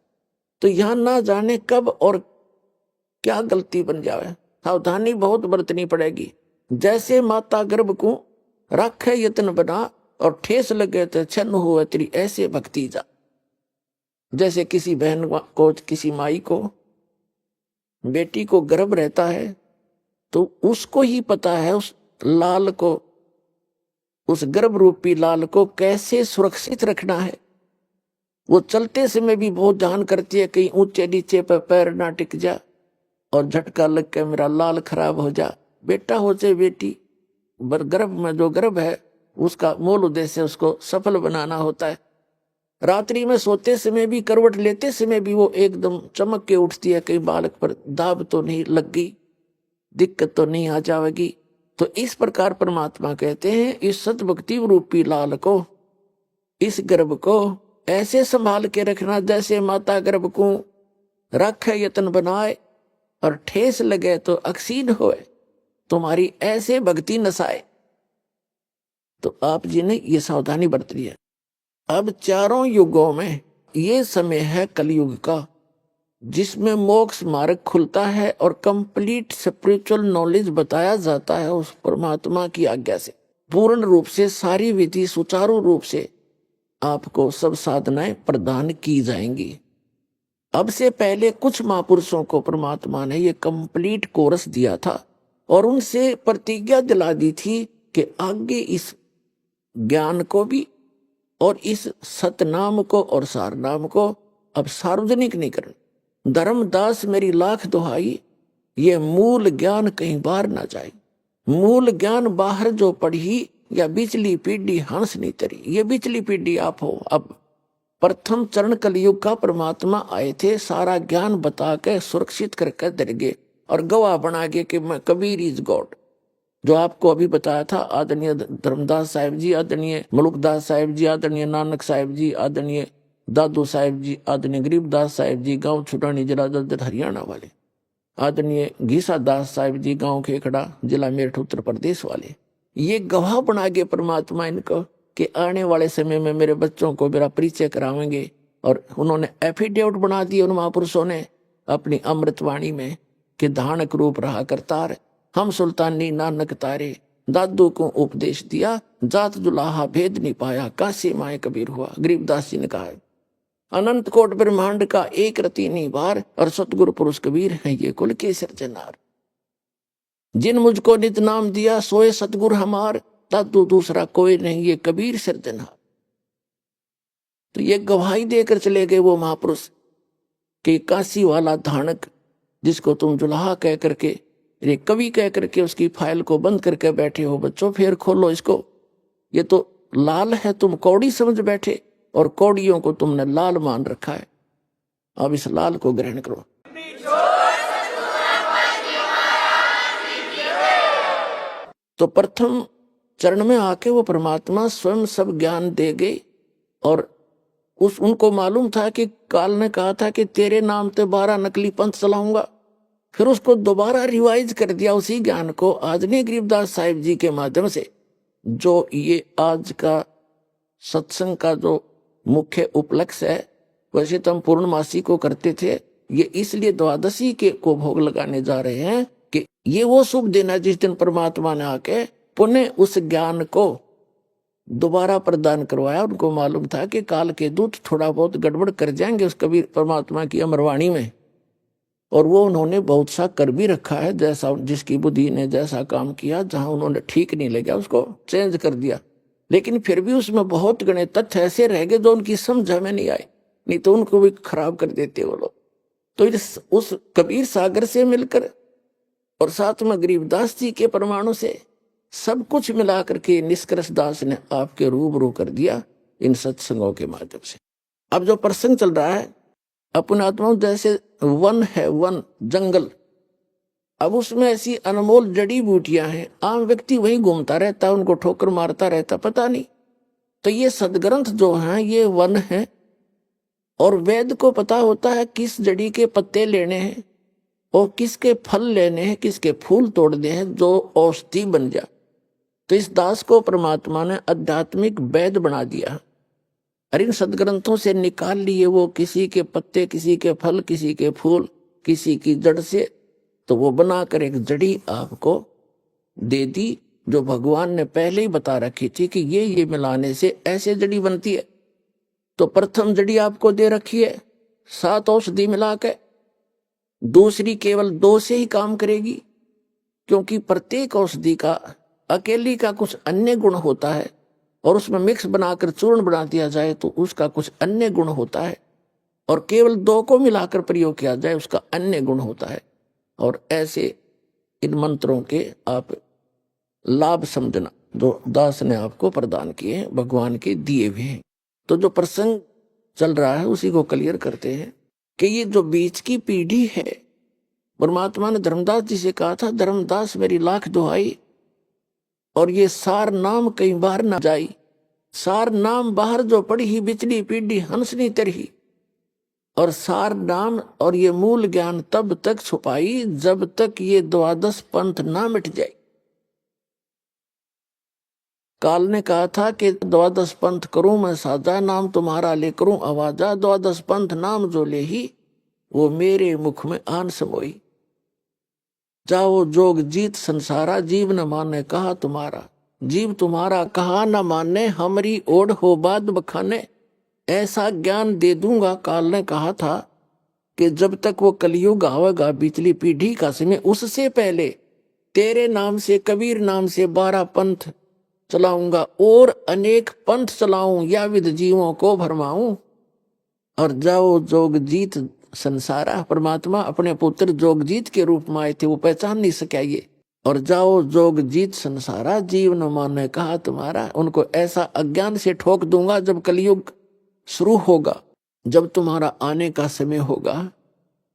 तो यहाँ ना जाने कब और क्या गलती बन जावे, सावधानी बहुत बरतनी पड़ेगी। जैसे माता गर्भ को रखे यत्न बना और ठेस लगे तो छन्न हुए तेरी ऐसे भक्ति जा। जैसे किसी बहन को, किसी माई को, बेटी को गर्भ रहता है तो उसको ही पता है उस लाल को, उस गर्भ रूपी लाल को कैसे सुरक्षित रखना है। वो चलते समय भी बहुत ध्यान करती है कहीं ऊंचे नीचे पर पैर ना टिक जा और झटका लग के मेरा लाल खराब हो जा। बेटा हो चाहे बेटी, गर्भ में जो गर्भ है उसका मूल उद्देश्य उसको सफल बनाना होता है। रात्रि में सोते समय भी, करवट लेते समय भी वो एकदम चमक के उठती है, कहीं बालक पर दाब तो नहीं लग गई, दिक्कत तो नहीं आ जाएगी। तो इस प्रकार परमात्मा कहते हैं इस सतभक्ति रूपी लाल को, इस गर्भ को ऐसे संभाल के रखना जैसे माता गर्भ को रखे यत्न बनाए और ठेस लगे तो अक्सीन होए, तुम्हारी ऐसे भक्ति नसाए। तो आप जी ने ये सावधानी बरत ली है। अब चारों युगों में ये समय है कलयुग का, जिसमें मोक्ष मार्ग खुलता है और कंप्लीट स्पिरिचुअल नॉलेज बताया जाता है उस परमात्मा की आज्ञा से। पूर्ण रूप से सारी विधि सुचारू रूप से आपको सब साधनाएं प्रदान की जाएंगी। अब से पहले कुछ महापुरुषों को परमात्मा ने ये कंप्लीट कोर्स दिया था और उनसे प्रतिज्ञा दिला दी थी कि आगे इस ज्ञान को भी और इस सतनाम को और सारनाम को अब सार्वजनिक नहीं करना। धर्मदास मेरी लाख दुहाई, ये मूल ज्ञान कहीं बाहर ना जाए। मूल ज्ञान बाहर जो पढ़ी या बिचली पीढ़ी हंस नहीं तरी, ये बिचली पीढ़ी आप हो। अब प्रथम चरण कलयुग का परमात्मा आए थे, सारा ज्ञान बता के सुरक्षित करके दर गए और गवाह बना गए कि मैं कबीर इज गॉड। जो आपको अभी बताया था, आदरणीय धर्मदास साहिब जी, आदरणीय मलुकदास साहिब जी, आदरणीय नानक साहिब जी, आदरणीय दादू साहिब जी, आदरणीय गरीबदास साहिब जी, गांव छुटानी, जिला जलंधर हरियाणा वाले, आदरणीय घीसा दास साहिब जी, गांव खेखड़ा, जिला मेरठ उत्तर प्रदेश वाले, ये गवाह बना के परमात्मा इनको कि आने वाले समय में मेरे बच्चों को मेरा परिचय करावेंगे। और उन्होंने एफिडेविट बना दिए उन महापुरुषों ने अपनी अमृतवाणी में कि धानक रूप रहा करतार, हम सुल्तानी नानक तारे, दादू को उपदेश दिया, जात जुलाहा भेद नहीं पाया, काशी माए कबीर हुआ। गरीबदास जी ने कहा है अनंत कोट ब्रह्मांड का एक रति नहीं बार, और सतगुरु पुरुष कबीर है ये कुल के सिरजनार। जिन मुझको नित नाम दिया सोए सतगुरु हमार, दादू दूसरा कोई नहीं ये कबीर सिरजनार। तो ये गवाही देकर चले गए वो महापुरुष कि काशी वाला धानक जिसको तुम जुलाहा कह करके, ये कवि कह करके उसकी फाइल को बंद करके बैठे हो, बच्चों फिर खोलो इसको, ये तो लाल है, तुम कौड़ी समझ बैठे और कौड़ियों को तुमने लाल मान रखा है, अब इस लाल को ग्रहण करो। तो प्रथम चरण में आके वो परमात्मा स्वयं सब ज्ञान दे गए। और उनको मालूम था कि काल ने कहा था कि तेरे नाम पे 12 नकली पंथ चलाऊंगा, फिर उसको दोबारा रिवाइज कर दिया उसी ज्ञान को आदरणीय गरीबदास साहिब जी के माध्यम से। जो ये आज का सत्संग का जो मुख्य उपलक्ष्य है, वैसे तो हम पूर्णमासी को करते थे, ये इसलिए द्वादशी के को भोग लगाने जा रहे हैं कि ये वो शुभ दिन है जिस दिन परमात्मा ने आके पुनः उस ज्ञान को दोबारा प्रदान करवाया। उनको मालूम था कि काल के दूत थोड़ा बहुत गड़बड़ कर जाएंगे उस कबीर परमात्मा की अमरवाणी में, और वो उन्होंने बहुत सा कर भी रखा है, जैसा जिसकी बुद्धि ने जैसा काम किया, जहां उन्होंने ठीक नहीं लगा उसको चेंज कर दिया। लेकिन फिर भी उसमें बहुत गणे तथ्य ऐसे रह गए जो उनकी समझ में नहीं आए, नहीं तो उनको भी खराब कर देते वो लोग। तो उस कबीर सागर से मिलकर और साथ में गरीबदास जी के परमाणु से सब कुछ मिला करके निष्कर्ष दास ने आपके रूबरू कर दिया इन सत्संगों के माध्यम से। अब जो प्रसंग चल रहा है अपने आत्माओं, जैसे वन है, वन जंगल, अब उसमें ऐसी अनमोल जड़ी बूटियां हैं, आम व्यक्ति वही घूमता रहता, उनको ठोकर मारता रहता, पता नहीं। तो ये सदग्रंथ जो हैं ये वन है, और वेद को पता होता है किस जड़ी के पत्ते लेने हैं और किसके फल लेने हैं, किसके फूल तोड़ने हैं जो औषधि बन जाए। तो इस दास को परमात्मा ने आध्यात्मिक वैद बना दिया, और इन सदग्रंथों से निकाल लिए वो किसी के पत्ते, किसी के फल, किसी के फूल, किसी की जड़ से, तो वो बनाकर एक जड़ी आपको दे दी जो भगवान ने पहले ही बता रखी थी कि ये मिलाने से ऐसे जड़ी बनती है। तो प्रथम जड़ी आपको दे रखी है 7 औषधि मिला के, दूसरी केवल 2 से ही काम करेगी, क्योंकि प्रत्येक औषधि का अकेली का कुछ अन्य गुण होता है, और उसमें मिक्स बनाकर चूर्ण बना दिया जाए तो उसका कुछ अन्य गुण होता है, और केवल 2 को मिलाकर प्रयोग किया जाए उसका अन्य गुण होता है। और ऐसे इन मंत्रों के आप लाभ समझना जो दास ने आपको प्रदान किए हैं, भगवान के दिए हुए हैं। तो जो प्रसंग चल रहा है उसी को क्लियर करते हैं कि ये जो बीच की पीढ़ी है, परमात्मा ने धर्मदास जी से कहा था, धर्मदास मेरी लाख दुहाई, और ये सार नाम कई बार ना जाई, सार नाम बाहर जो पड़ी ही बिचली पीढ़ी हंसनी तरही, और सार नाम और ये मूल ज्ञान तब तक छुपाई जब तक ये 12 पंथ ना मिट जाए। काल ने कहा था कि 12 पंथ करूं मैं साजा, नाम तुम्हारा ले करूं आवाजा, 12 पंथ नाम जो ले ही वो मेरे मुख में आन समोई। जाओ जोग जीत संसारा, जीव न माने कहा तुम्हारा, जीव तुम्हारा कहा न माने, हमारी ओढ़ हो बाद बखाने, ऐसा ज्ञान दे दूंगा। काल ने कहा था कि जब तक वो कलयुग आवेगा, बिचली पीढ़ी का समय, उससे पहले तेरे नाम से, कबीर नाम से 12 पंथ चलाऊंगा, और अनेक पंथ चलाऊं, या विद जीवों को भरमाऊं। और जाओ जोग जीत संसारा, परमात्मा अपने पुत्र जोगजीत के रूप में आए थे, वो पहचान नहीं सके ये। और जाओ जोग जीत संसारा, जीव न माने कहा तुम्हारा, उनको ऐसा अज्ञान से ठोक दूंगा जब कलयुग शुरू होगा, जब तुम्हारा आने का समय होगा,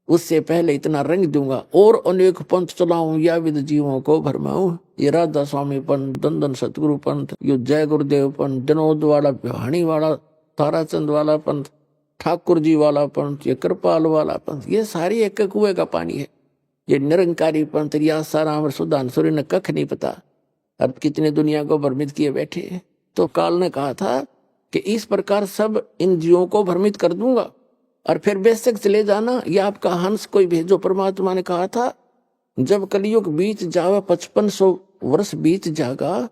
उससे पहले इतना रंग दूंगा, और अनेक पंथ चलाऊं, या विद जीवों को भरमाऊं। ये राधा स्वामी पंथ, दंदन सतगुरु पंथ, यो जय गुरुदेव पंथ, विनोद वाला, बिहाणी वाला, ताराचंद वाला पंथ, ठाकुर जी वाला पंथ, ये कृपाल वाला पंथ, ये सारी एक कुएं का पानी है। ये निरंकारी पंथ आसाराम और सुधांशुरी ने कख नहीं पता, अब कितने दुनिया को भ्रमित किए बैठे। तो काल ने कहा था कि इस प्रकार सब इन जीवों को भ्रमित कर दूंगा और फिर बेशक चले जाना, या आपका हंस कोई भेजो। परमात्मा ने कहा था जब कलयुग बीत जावा, 5500 वर्ष बीत जागा,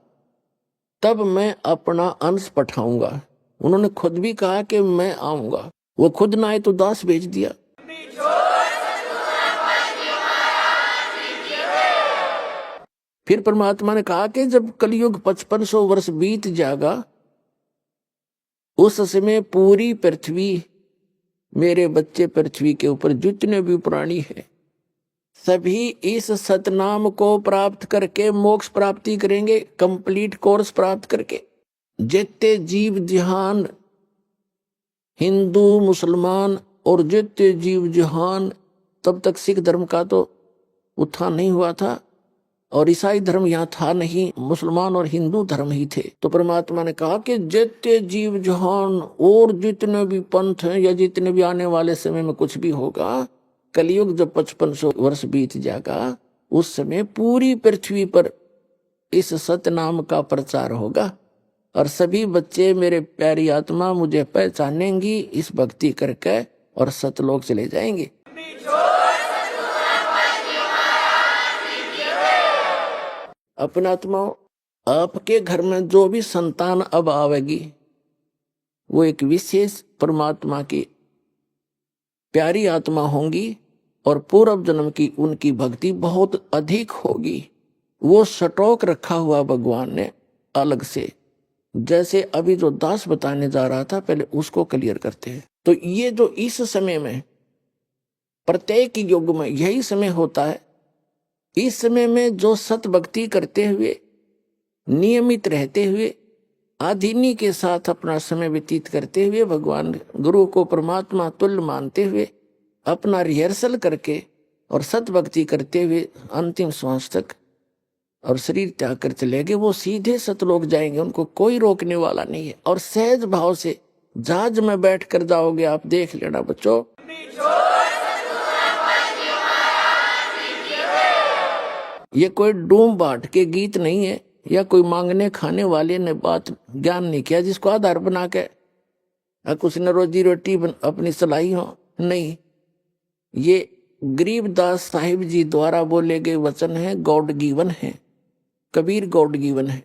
तब मैं अपना अंश पठाऊंगा। उन्होंने खुद भी कहा कि मैं आऊंगा, वो खुद ना आए तो दास भेज दिया। फिर परमात्मा ने कहा कि जब कलयुग 5500 वर्ष बीत जाएगा, उस समय पूरी पृथ्वी, मेरे बच्चे पृथ्वी के ऊपर जितने भी प्राणी हैं, सभी इस सतनाम को प्राप्त करके मोक्ष प्राप्ति करेंगे, कंप्लीट कोर्स प्राप्त करके। जितने जीव जहान, हिंदू मुसलमान और जितने जीव जहान, तब तक सिख धर्म का तो उत्थान नहीं हुआ था और ईसाई धर्म यहाँ था नहीं, मुसलमान और हिंदू धर्म ही थे। तो परमात्मा ने कहा कि जितने जीव जहान और जितने भी पंथ हैं या जितने भी आने वाले समय में कुछ भी होगा, कलयुग जब 5500 वर्ष बीत जाएगा, उस समय पूरी पृथ्वी पर इस सतनाम का प्रचार होगा और सभी बच्चे मेरे प्यारी आत्मा मुझे पहचानेंगी इस भक्ति करके और सतलोक चले जाएंगे। अपना आत्माओं, आपके घर में जो भी संतान अब आवेगी, वो एक विशेष परमात्मा की प्यारी आत्मा होंगी और पूर्व जन्म की उनकी भक्ति बहुत अधिक होगी। वो स्टॉक रखा हुआ भगवान ने अलग से। जैसे अभी जो दास बताने जा रहा था, पहले उसको क्लियर करते हैं। तो ये जो इस समय में, प्रत्येक युग में यही समय होता है, इस समय में जो सत भक्ति करते हुए, नियमित रहते हुए, आधीनी के साथ अपना समय व्यतीत करते हुए, भगवान गुरु को परमात्मा तुल्य मानते हुए, अपना रिहर्सल करके और सत भक्ति करते हुए अंतिम श्वास तक और शरीर त्याग कर चले गए, वो सीधे सतलोक जाएंगे, उनको कोई रोकने वाला नहीं है। और सहज भाव से जहाज में बैठ कर जाओगे आप, देख लेना बच्चों। ये कोई डूम बाट के गीत नहीं है या कोई मांगने खाने वाले ने बात ज्ञान नहीं किया जिसको आधार बना के कुछ न रोजी रोटी अपनी सलाई हो, नहीं। ये गरीबदास साहिब जी द्वारा बोले गए वचन है, गॉड गिवन है, कबीर गॉड गिवन है।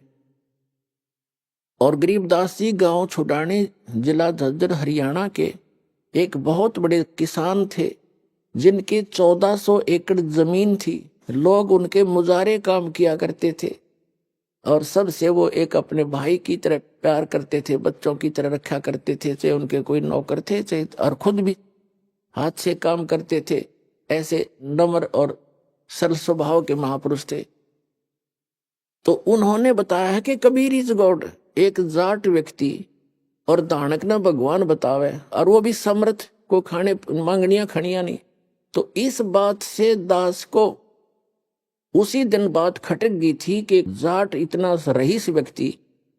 और गरीबदास जी गांव छुड़ाने, जिला झज्जर हरियाणा के एक बहुत बड़े किसान थे जिनकी 1400 एकड़ जमीन थी। लोग उनके मुजारे काम किया करते थे और सबसे वो एक अपने भाई की तरह प्यार करते थे, बच्चों की तरह रखा करते थे, चाहे उनके कोई नौकर थे चाहे, और खुद भी हाथ से काम करते थे। ऐसे नम्र और सरल स्वभाव के महापुरुष थे। तो उन्होंने बताया है कि कबीर इज गॉड, एक जाट व्यक्ति और दानक न भगवान बतावे, और वो भी समर्थ को खाने मांगनिया खनिया नहीं। तो इस बात से दास को उसी दिन बात खटक गई थी कि जाट इतना रईस व्यक्ति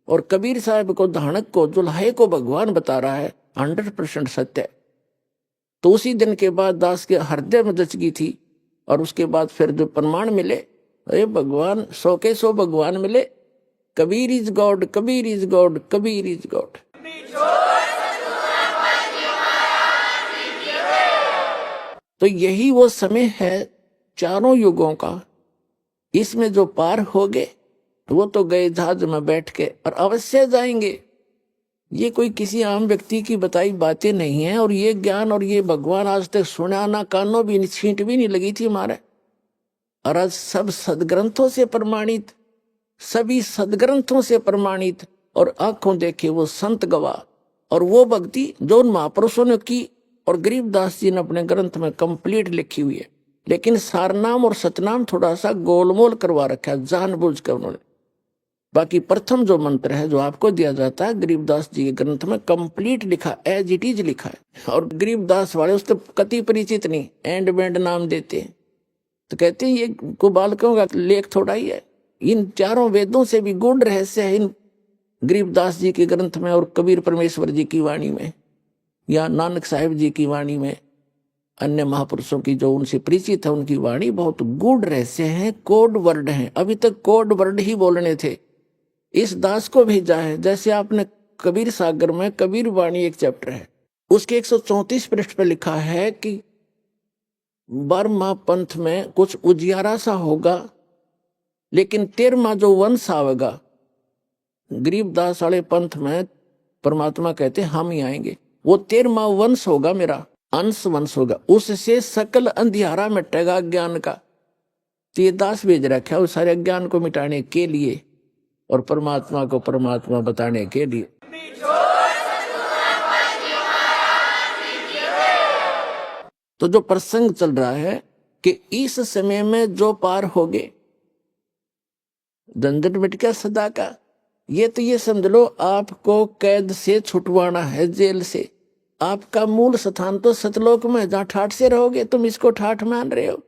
और कबीर साहब को, धानक को, जुल्हे को भगवान बता रहा है, 100% सत्य है। तो उसी दिन के बाद दास के हृदय में दच गई थी और उसके बाद फिर जो प्रमाण मिले, अरे भगवान 100 के 100 भगवान मिले, Kabir is God, Kabir is God, Kabir is God. तो यही वो समय है चारों युगों का। इसमें जो पार हो गए वो तो गए जहाज में बैठ के, और अवश्य जाएंगे। ये कोई किसी आम व्यक्ति की बताई बातें नहीं है। और ये ज्ञान और ये भगवान आज तक सुना ना, कानों भी छींट भी नहीं लगी थी हमारे। और आज सब सदग्रंथों से प्रमाणित, सभी सदग्रंथों से प्रमाणित और आंखों देखे वो संत गवाह और वो भक्ति जो उन महापुरुषों ने की और गरीबदास जी ने अपने ग्रंथ में कंप्लीट लिखी हुई है। लेकिन सारनाम और सतनाम थोड़ा सा गोलमोल करवा रखा है जानबूझ कर उन्होंने। बाकी प्रथम जो मंत्र है जो आपको दिया जाता है, गरीबदास जी के ग्रंथ में कंप्लीट लिखा, एज इट इज लिखा है। और गरीबदास वाले उससे कति परिचित नहीं, एंड बैंड नाम देते हैं। तो कहते हैं ये को बालकों का लेख थोड़ा ही है। इन चारों वेदों से भी गूढ़ रहस्य है इन गरीबदास जी के ग्रंथ में और कबीर परमेश्वर जी की वाणी में। या नानक साहिब जी की वाणी में, अन्य महापुरुषों की जो उनसे परिचित है उनकी वाणी बहुत गूढ़ रहस्य हैं, कोड वर्ड हैं। अभी तक कोड वर्ड ही बोलने थे। इस दास को भेजा है। जैसे आपने कबीर सागर में कबीर वाणी एक चैप्टर है, उसके 134 पृष्ठ पर लिखा है कि बर्मा पंथ में कुछ उजियारा सा होगा, लेकिन 13वां जो वंश आवेगा गरीबदास वाले पंथ में, परमात्मा कहते हम ही आएंगे, वो 13वां वंश होगा, मेरा अंश वंश होगा, उससे सकल अंधियारा मिटेगा ज्ञान का। तो ये दास भेज रखा है उस सारे अज्ञान को मिटाने के लिए और परमात्मा को परमात्मा बताने के लिए। तो जो प्रसंग चल रहा है कि इस समय में जो पार हो गए, झंझट मिट गया सदा का। ये तो ये समझ लो आपको कैद से छुटवाना है, जेल से। आपका मूल स्थान तो सतलोक में, जहां ठाठ से रहोगे। तुम इसको ठाठ मान रहे हो,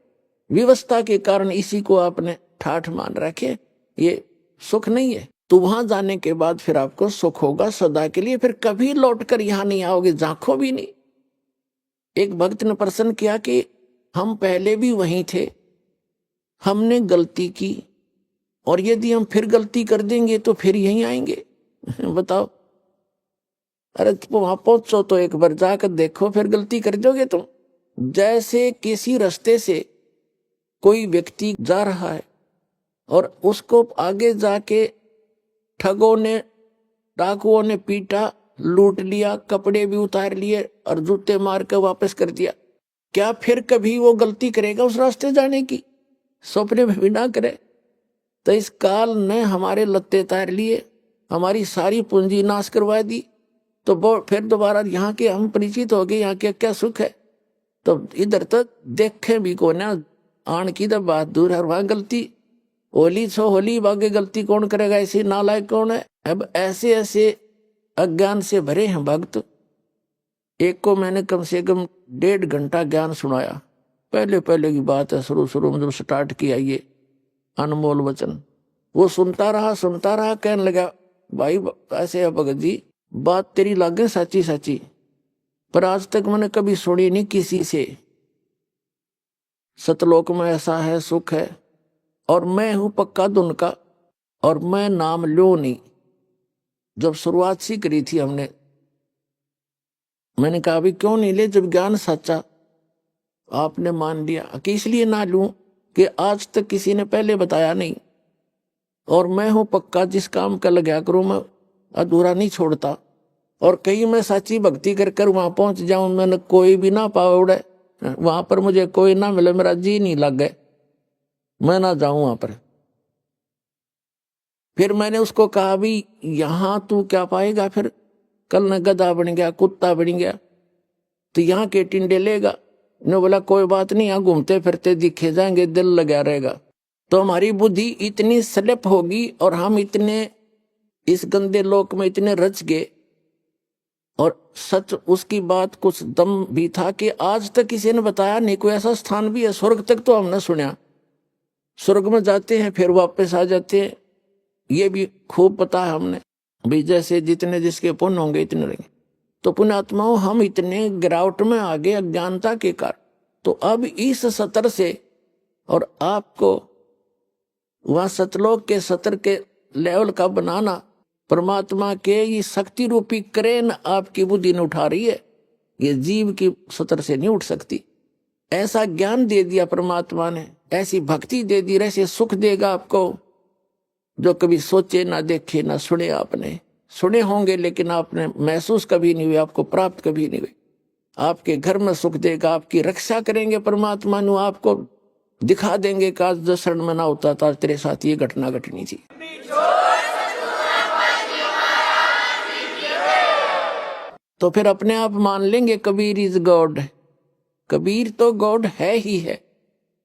व्यवस्था के कारण इसी को आपने ठाठ मान रखे। ये सुख नहीं है। तो वहां जाने के बाद फिर आपको सुख होगा सदा के लिए, फिर कभी लौटकर यहां नहीं आओगे, झांको भी नहीं। एक भक्त ने प्रश्न किया कि हम पहले भी वहीं थे, हमने गलती की, और यदि हम फिर गलती कर देंगे तो फिर यहीं आएंगे। बताओ। अरे वहां पहुंचो तो एक बार जाकर देखो, फिर गलती कर दोगे तुम। जैसे किसी रास्ते से कोई व्यक्ति जा रहा है और उसको आगे जाके ठगों ने, डाकुओं ने पीटा, लूट लिया, कपड़े भी उतार लिए और जूते मार कर वापस कर दिया, क्या फिर कभी वो गलती करेगा उस रास्ते जाने की? सपने में भी ना करे। तो इस काल ने हमारे लत्ते तार लिए, हमारी सारी पूंजी नाश करवा दी, तो फिर दोबारा यहाँ के हम परिचित हो गए, यहाँ के क्या सुख है। तो इधर तो देखे भी को ना, आन की तो बात दूर है, वहां गलती होली छो होली, बागे गलती कौन करेगा, ऐसे नालायक कौन है। अब ऐसे ऐसे अज्ञान से भरे हैं भक्त। एक को मैंने कम से कम 1.5 घंटा ज्ञान सुनाया। पहले पहले की बात है, शुरू में जब स्टार्ट किया ये अनमोल वचन, वो सुनता रहा, कहने लगा भाई ऐसे है भगत जी, बात तेरी लागे सच्ची सच्ची, पर आज तक मैंने कभी सुनी नहीं किसी से। सतलोक में ऐसा है, सुख है, और मैं हूं पक्का धुन का, और मैं नाम लो नहीं। जब शुरुआत सी करी थी हमने, मैंने कहा अभी क्यों नहीं ले, जब ज्ञान सच्चा आपने मान लिया कि इसलिए ना लूं कि आज तक किसी ने पहले बताया नहीं, और मैं हूं पक्का, जिस काम का लगा करूं मैं अधूरा नहीं छोड़ता। और कहीं मैं सच्ची भक्ति कर कर वहां पहुंच जाऊं, मैंने कोई भी ना पावे उड़े, वहां पर मुझे कोई ना मिले, मेरा जी नहीं लग गए, मैं ना जाऊं वहां पर। फिर मैंने उसको कहा भी यहां तू क्या पाएगा, फिर कल न गधा बन गया, कुत्ता बन गया, तो यहाँ के टिंडे लेगा। ने बोला कोई बात नहीं, यहाँ घूमते फिरते दिखे जाएंगे, दिल लगा रहेगा। तो हमारी बुद्धि इतनी स्लिप होगी और हम इतने इस गंदे लोक में इतने रच गए, और सच उसकी बात कुछ दम भी था कि आज तक किसी ने बताया नहीं। कोई ऐसा स्थान भी है, स्वर्ग तक तो हमने सुना, स्वर्ग में जाते हैं फिर वापस आ जाते हैं, ये भी खूब पता है हमने भी। जैसे जितने जिसके पुण्य होंगे इतने रहेंगे। तो पुण्यात्माओं, हम इतने गिरावट में आ गए अज्ञानता के कारण। तो अब इस सतर से, और आपको वहां सतलोक के सतर के लेवल का बनाना, परमात्मा के ये शक्ति रूपी क्रेन आपकी बुद्धि ने उठा रही है, ये जीव की सतर से नहीं उठ सकती। ऐसा ज्ञान दे दिया परमात्मा ने, ऐसी भक्ति दे दी, ऐसे सुख देगा आपको जो कभी सोचे ना देखे ना सुने। आपने सुने होंगे लेकिन आपने महसूस कभी नहीं हुए, आपको प्राप्त कभी नहीं हुए। आपके घर में सुख देगा, आपकी रक्षा करेंगे परमात्मा नु, आपको दिखा देंगे कि आज जो शरण में ना होता था तेरे साथ ये घटना घटनी थी। तो फिर अपने आप मान लेंगे कबीर इज गॉड। कबीर तो गॉड है ही है,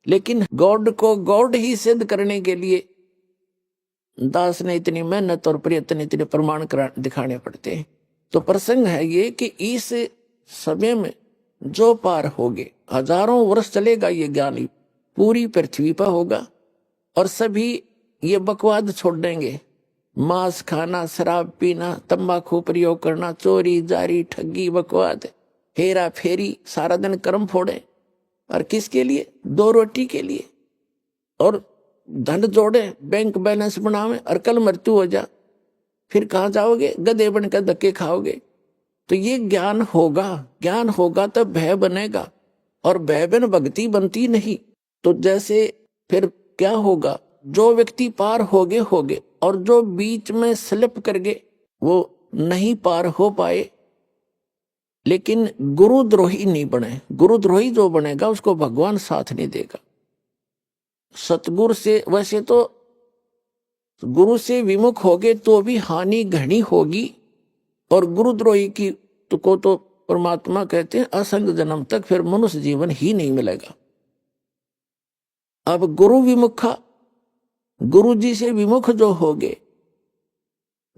लेकिन गॉड को गॉड ही सिद्ध करने के लिए दास ने इतनी मेहनत और प्रयत्न, इतने प्रमाण दिखाने पड़ते हैं। तो प्रसंग है ये कि इस समय में जो पार होगे, हजारों वर्ष चलेगा ये ज्ञान, पूरी पृथ्वी पर होगा, और सभी ये बकवाद छोड़ देंगे। मांस खाना, शराब पीना, तंबाकू प्रयोग करना, चोरी जारी ठगी बकवाद, हेरा फेरी, सारा दिन कर्म फोड़े, और किसके लिए? 2 रोटी के लिए। और धन जोड़े, बैंक बैलेंस बनावे, और कल मृत्यु हो जा, फिर कहाँ जाओगे? गधे बनकर धक्के खाओगे। तो ये ज्ञान होगा तब भय बनेगा, और भय बिन भक्ति बनती नहीं। तो जैसे फिर क्या होगा? जो व्यक्ति पार होगे, और जो बीच में स्लिप कर गए वो नहीं पार हो पाए। लेकिन गुरुद्रोही नहीं बने। गुरुद्रोही जो बनेगा उसको भगवान साथ नहीं देगा। सतगुरु से, वैसे तो गुरु से विमुख होगे तो भी हानि घनी होगी, और गुरुद्रोही की को तो परमात्मा कहते हैं असंग जन्म तक फिर मनुष्य जीवन ही नहीं मिलेगा। अब गुरु विमुखा, गुरु जी से विमुख जो होगे,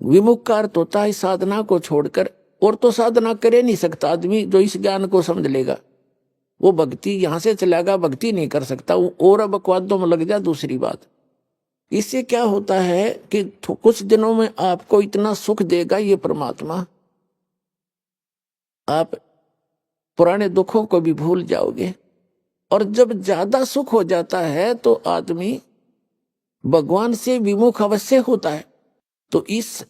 विमुख का अर्थ होता है साधना को छोड़कर, और तो साधना करे नहीं सकता आदमी जो इस ज्ञान को समझ लेगा। वो भक्ति यहां से चलेगा, भक्ति नहीं कर सकता, और बकवादों में लग जाए। दूसरी बात, इससे क्या होता है कि कुछ दिनों में आपको इतना सुख देगा ये परमात्मा, आप पुराने दुखों को भी भूल जाओगे। और जब ज्यादा सुख हो जाता है तो आदमी भगवान से विमुख अवश्य होता है। तो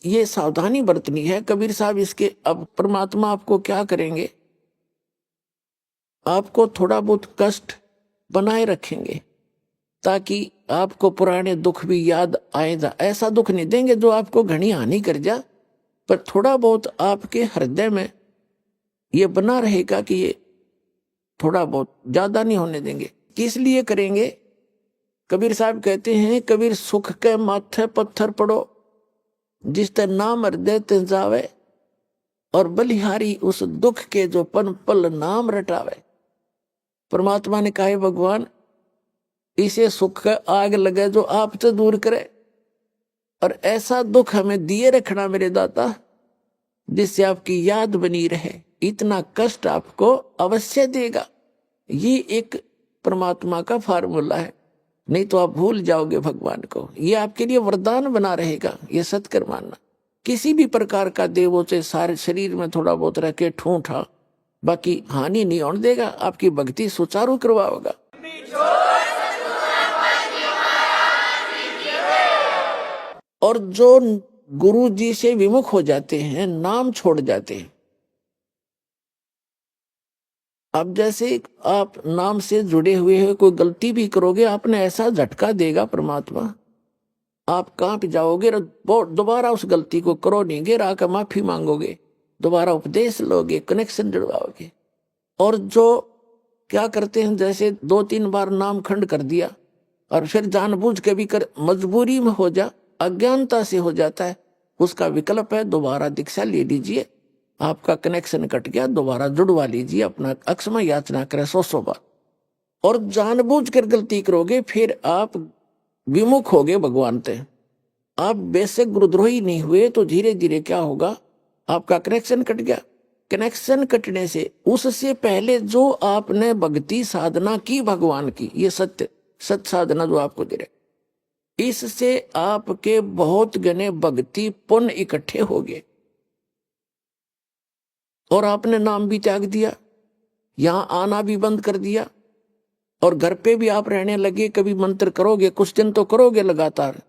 ये सावधानी बरतनी है कबीर साहब इसके। अब परमात्मा आपको क्या करेंगे? आपको थोड़ा बहुत कष्ट बनाए रखेंगे ताकि आपको पुराने दुख भी याद आए। ऐसा दुख नहीं देंगे जो आपको घनी हानि कर जा, पर थोड़ा बहुत आपके हृदय में ये बना रहेगा कि ये थोड़ा बहुत, ज्यादा नहीं होने देंगे। किस लिए करेंगे? कबीर साहब कहते हैं, कबीर सुख के माथे पत्थर पड़ो, जिस ते नाम हृदय ते जावे, और बलिहारी उस दुख के जो पन पल नाम रटावे। परमात्मा ने कहा भगवान इसे सुख का आग लगे जो आप तो दूर करे, और ऐसा दुख हमें दिए रखना मेरे दाता जिससे आपकी याद बनी रहे। इतना कष्ट आपको अवश्य देगा। ये एक परमात्मा का फार्मूला है, नहीं तो आप भूल जाओगे भगवान को। ये आपके लिए वरदान बना रहेगा। ये सत्कर मानना, किसी भी प्रकार का देवों से सारे शरीर में थोड़ा बहुत रह के ठूठा, बाकी हानि नहीं होने देगा, आपकी भक्ति सुचारू करवाएगा। और जो गुरु जी से विमुख हो जाते हैं, नाम छोड़ जाते हैं, अब जैसे आप नाम से जुड़े हुए हैं, कोई गलती भी करोगे आपने ऐसा झटका देगा परमात्मा, आप कहाँ पे जाओगे, दोबारा उस गलती को करो नहीं, गिर आकर माफी मांगोगे, दोबारा उपदेश लोगे, कनेक्शन जुड़वाओगे। और जो क्या करते हैं, जैसे 2-3 बार नाम खंड कर दिया और फिर जानबूझ के भी कर, मजबूरी में हो जा, अज्ञानता से हो जाता है, उसका विकल्प है दोबारा दीक्षा ले लीजिए। आपका कनेक्शन कट गया, दोबारा जुड़वा लीजिए, अपना अक्षमा याचना करें 100 बार। और जानबूझ कर गलती करोगे फिर आप विमुख होगे भगवान से। आप बेसिक गुरुद्रोही नहीं हुए तो धीरे धीरे क्या होगा, आपका कनेक्शन कट गया। कनेक्शन कटने से उससे पहले जो आपने भक्ति साधना की भगवान की, ये सत्य साधना जो आपको दे रहे, इससे आपके बहुत गने भक्ति पुण्य इकट्ठे हो गए और आपने नाम भी त्याग दिया, यहां आना भी बंद कर दिया और घर पे भी आप रहने लगे। कभी मंत्र करोगे, कुछ दिन तो करोगे लगातार,